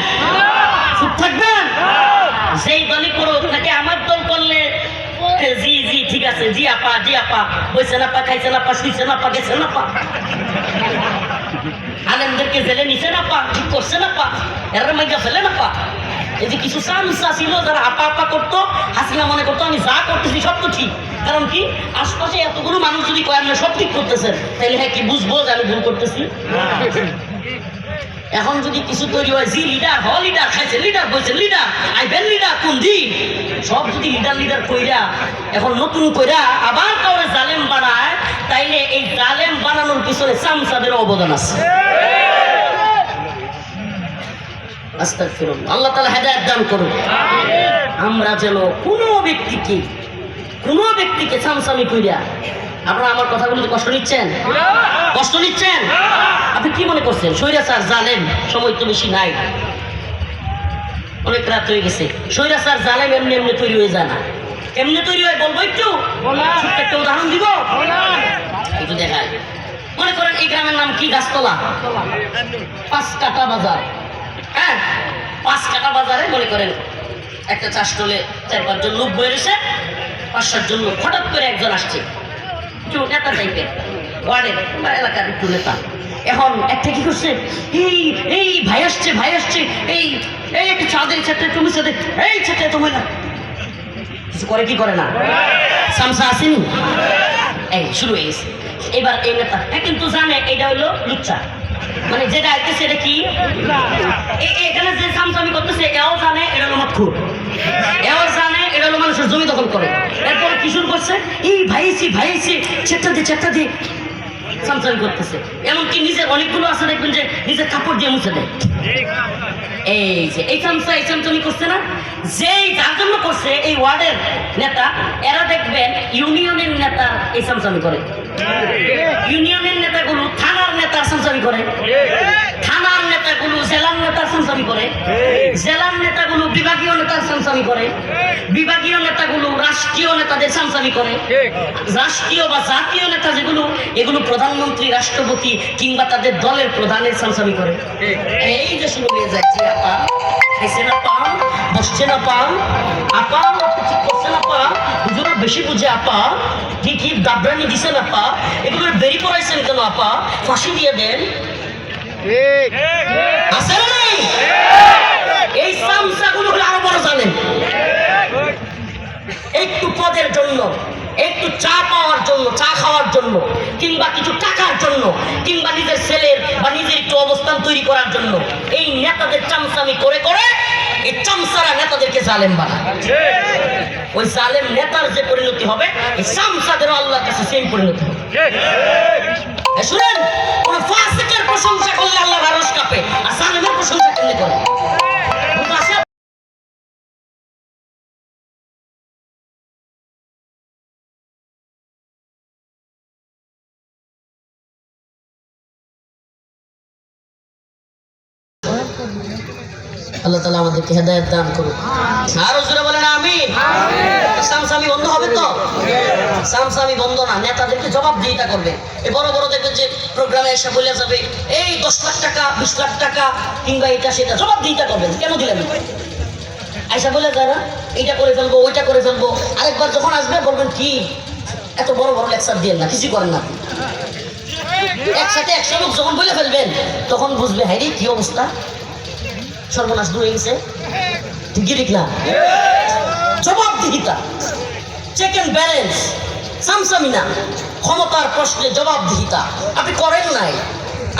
চুপ থাকবেন? যেই দলই করুক নাকি আমার দল করলে জি জি ঠিক আছে, জি আপা, জি আপা, বইছেন আপা, খাইছেন আপা, শুইছেন আপা, গেছেন আপা, আলেমদেরকে জেলে নিছেন আপা, ঠিক করছেন আপা, এরা মাইয়া ফেলেন আপা। এই যে কিছু চামচা ছিল যারা আপা আপা করতো, হাসিনা মনে করতো আমি যা করতেছি সব তো ঠিক। কারণ কি, আশপাশে এতগুলো মানুষ যদি কয় আমরা সব ঠিক করতেছেন, তাহলে হ্যাঁ কি বুঝবো যে আমি ভুল করতেছি? এখন যদি কিছু তৈরি হয়, জি লিডার, হ লিডার, খাইছে লিডার, বলছে লিডার, আইবেন লিডার কোন দিন, সব যদি লিডার লিডার কইরা এখন নতুন কইরা আবার কাউরে জালেম বানায়, তাইলে এই জালেম বানানোর পিছনে চামচাদের অবদান আছে। আস্তাগফিরুল্লাহ, আল্লাহ তাআলা হেদায়েত দান করুন। আমরা যেন কোনো ব্যক্তিকে চামচামি কইরা, আপনারা আমার কথাগুলোতে কষ্ট নিচ্ছেন? কষ্ট নিচ্ছেন? আপনি কি মনে করছেন স্বৈরাচার জালেম সময় তো বেশি নাই, অনেক রাত হয়ে গেছে। স্বৈরাচার জালেম এমনি এমনি তৈরি হয়ে যায় না। কেমনে তৈরি হয় বলবো একটু? একটা উদাহরণ দিব, একটু দেখায়। মনে করেন এই গ্রামের নাম কি? গাছতলা, 5 কাটা বাজার। হ্যাঁ, 5 কাটা বাজারে মনে করেন একটা চাষটলে 4-5 জন লোক বয়ে রয়েছে, 5-7 জন লোক। হঠাৎ করে একজন আসছে, একটু নেতা টাইপের, ওয়ার্ডের বা এলাকার একটু নেতা। এখন একটা কি করছে, এই ভাই আসছে, এই একটু চাঁদের ছাত্রে তুমি সাথে, এই ছাত্রে তোমার কিছু করে কি করে না? সামসা আসেনি, এই শুরু হয়ে গেছে। এবার এই নেতা কিন্তু জানে এটা হলো লুচ্চা, মানে যেটা আইতেছে এটা কি এখানে যে সামসামি করতেছে এও জানে এটা হলো মতখুর, এও জানে এটা হলো মানুষের জমি দখল করে। এরপর কি শুরু করছে, এই ভাইছি চেষ্টা দিয়ে সামসামি করতেছে। এমনকি নিজের অনেকগুলো আছে দেখবেন যে নিজের কাপড় দিয়ে মুছে দেয়। এই যে এই চামচামি করছে না, যেই যার জন্য করছে এই ওয়ার্ডের নেতা, এরা দেখবেন ইউনিয়নের নেতা এই চামচামি করে, ইউনিয়নের নেতাগুলো থানার নেতার চামচামি করে, থানার নেতাগুলো জেলার নেতার চামচামি করে, জেলার নেতাগুলো বিভাগীয় নেতার চামচামি করে, বিভাগীয় নেতাগুলো রাষ্ট্রীয় নেতাদের চামচামি করে, রাষ্ট্রীয় বা জাতীয় নেতা যেগুলো এগুলো প্রধানমন্ত্রী, রাষ্ট্রপতি কিংবা তাদের দলের প্রধানের চামচামি করে। এই যে শুরু হয়ে যাচ্ছে, আপা খাইছে না পান, বসছে না পান, আপা ঠিক করছে না পা, হুজুরা বেশি বুঝে আপা, কি দাবরানি দিছেন আপা, এগুলোর বেরি পড়াইছেন কেন আপা, ফাঁসি দিয়ে দেন। আছে না নাই? এই সামসাগুলো হলে আরো বড় জানেন, একটু পদের জন্য, একটু চা পাওয়ার জন্য, চা খাওয়ার জন্য, কিংবা কিছু টাকার জন্য, কিংবা নিজের ছেলের বা নিজের একটু অবস্থান তৈরি করার জন্য এই নেতাদের চামচামি করে করে এই চামচারা নেতাদেরকে জালেম বানায়। ওই জালেম নেতার যে পরিণতি হবে এই চামচাদেরও আল্লাহর কাছে সেম পরিণতি হবে। শুনেন, কোন ফাসিকের প্রশংসা করলে আল্লাহর আরশ কাঁপে, আর জালেমের প্রশংসা করলে করে। আল্লাহ তাআলা আমাদেরকে হেদায়েত দান করুন। আর হুজুরে বলেন আমিন। সামসামি বন্ধ হবে তো? সামসামি বন্ধ না, নেতাদেরকে জবাবদিহিতা করবে। এই বড় বড় দেখবেন যে প্রোগ্রামে এসে বলে যাবে এই 10 লাখ টাকা 20 লাখ টাকা কিংবা এটা সেটা, জবাবদিহিতা করবেন কেন দিলেন, আইসা বলে যায় না এইটা করে ফেলবো ওইটা করে ফেলবো। আরেকবার যখন আসবে বলবেন কি এত বড় বড় লেকচার দিয়েন না, কিছু করেন না। একসাথে 100 লোক যখন বলে ফেলবেন তখন বুঝবে হ্যাঁ রে কি অবস্থা, সর্বনাশ দূর হয়ে গেছে। ঠিকই ঠিক না? জবাবদিহিতা, চেক এন্ড ব্যালেন্স, সামসামি না, ক্ষমতার প্রশ্নে জবাবদিহিতা। আপনি করেন নাই,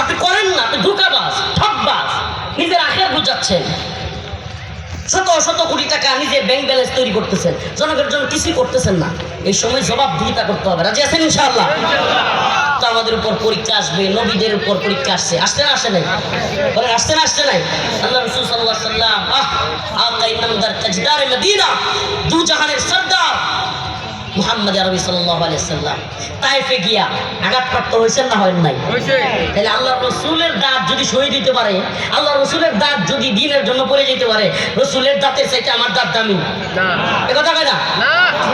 আপনি করেন না, আপনি ধোঁকাবাজ, ঠকবাজ, নিজের আখের বুঝাচ্ছেন। শত শত কোটি টাকা নিজের ব্যাংক ব্যালেন্স তৈরি করতেছেন, জনগণের জন্য কিছুই করতেছেন না। এই সময় জবাবদিহিতা করতে হবে। রাজি আছেন ইনশাআল্লাহ? তো আমাদের উপর পরীক্ষা আসবে, নবীদের উপর পরীক্ষা আসছে, আসছে না আসে নাই? বলে আসছে না আসছে নাই? আল্লাহ রাসূল সাল্লাল্লাহু আলাইহি ওয়াসাল্লাম আকা ইনামদার তাজদার মদিনা, দু জাহানের সরদার মুহাম্মদ আরবি সাল্লাল্লাহু আলাইহি ওয়াসাল্লাম তায়েফে গিয়া আঘাতপ্রাপ্ত হয়েছেন না হয় নাই? তাহলে আল্লাহ রসুলের দাঁত যদি শহীদ দিতে পারে, আল্লাহ রসুলের দাঁত যদি দিনের জন্য পড়ে যেতে পারে, রসুলের দাঁতের চাইতে আমার দাঁত দামি? এ কথা কয় না?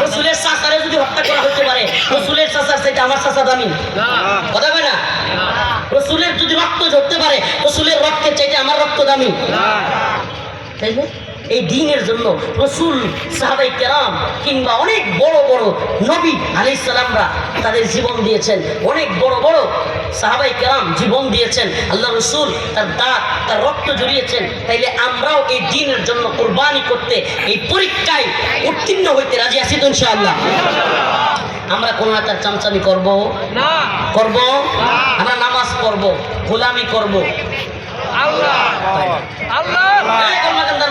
রসুলের চাচারে যদি হত্যা করা হতে পারে, রসুলের চাচার চাইতে আমার চাচা দামি? কথা কয় না? রসুলের যদি রক্ত ঝরতে পারে, রসুলের রক্তের চাইতে আমার রক্ত দামি? তাই না? এই দ্বীনের জন্য রসুল, সাহাবায়ে কেরাম কিংবা অনেক বড় বড় নবী আলাইহিস সালামরা তাদের জীবন দিয়েছেন, অনেক বড় বড় সাহাবায়ে কেরাম জীবন দিয়েছেন, আল্লাহ রসুল তার দাঁত তার রক্ত জড়িয়েছেন। তাইলে আমরাও এই দ্বীনের জন্য কুরবানি করতে, এই পরীক্ষায় উত্তীর্ণ হইতে রাজি আছি তো ইনশাআল্লাহ? আমরা কোন নেতার চামচামি করব না, করব আমরা নামাজ পড়ব, গোলামি করব, আল্লাহ আল্লাহ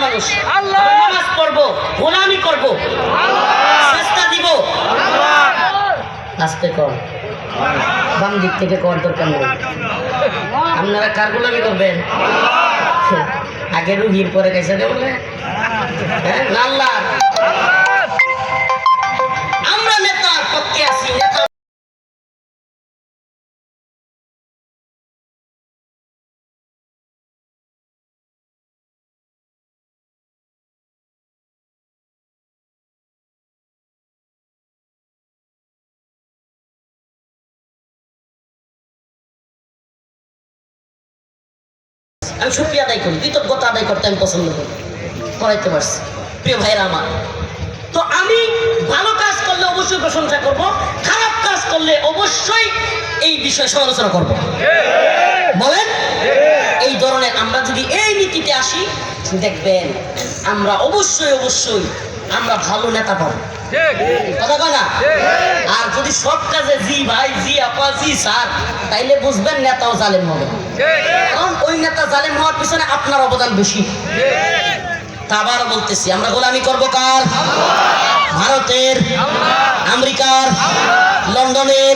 মানুষ আল্লাহ, নামাজ পড়বো, গোলামি করবো, চেষ্টা দিব, আস্তে কর, বাম দিক থেকে কর দরকার নেই। আপনারা কার গোলামি করবেন? আগে রুগীর পরে গেছে বলে আল্লাহ। আমরা নেতার পক্ষে আছি, নেতা আমি শুকরিয়া আদায় করি, কৃতজ্ঞতা আদায় করতে আমি পছন্দ করি, করাইতে পারছি। প্রিয় ভাইরা আমার, তো আমি ভালো কাজ করলে অবশ্যই প্রশংসা করব, খারাপ কাজ করলে অবশ্যই এই বিষয়ে সমালোচনা করব। বলেন এই ধরনের আমরা যদি এই নীতিতে আসি, দেখবেন আমরা অবশ্যই অবশ্যই আমরা ভালো নেতা পাবো। কথা কয় না? আর যদি সব কাজে জি ভাই, জি আপা, জি স্যার, তাইলে বুঝবেন নেতাও জালেম হবে। কারণ ওই নেতা জালেম হওয়ার পিছনে আপনার অবদান বেশি। তা আবার বলতেছি, আমরা গোলামি করবো কার? ভারতের, আমেরিকার, লন্ডনের,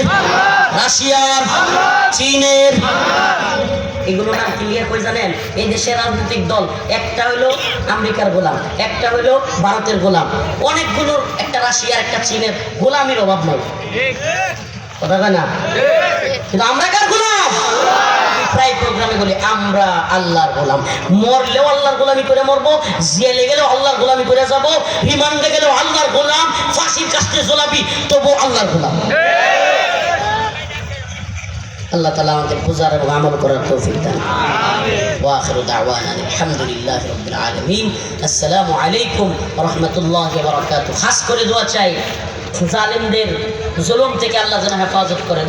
রাশিয়ার, চীনের। এগুলো না ক্লিয়ার করে জানেন? এই দেশের রাজনৈতিক দল একটা হলো আমেরিকার গোলাম, একটা হলো ভারতের গোলাম, অনেকগুলো, একটা রাশিয়ার, একটা চীনের গোলামির অভাব নাই। কথা কয় না? কিন্তু আমরা কার গোলাম? প্রায় প্রোগ্রামে বলি আমরা আল্লাহর গোলাম। মরলেও আল্লাহর গোলামি করে মরবো, জেলে গেলেও আল্লাহর গোলামি করে যাব, রিমান্ডে গেলেও আল্লাহর গোলাম, ফাঁসির কাস্তে ঝোলাবি তবু আল্লাহর গোলাম। আল্লাহ তাআলা আমাদের বুঝার এবং আমল করার তৌফিক দান। ওয়া আখিরু দাওয়ানা আলহামদুলিল্লাহি রাব্বিল আলামিন। আসসালামু আলাইকুম ওয়া রাহমাতুল্লাহি ওয়া বারাকাতুহু। খাস করে দোয়া চাই জালেমদের জুলুম থেকে আল্লাহ যেন হেফাজত করে।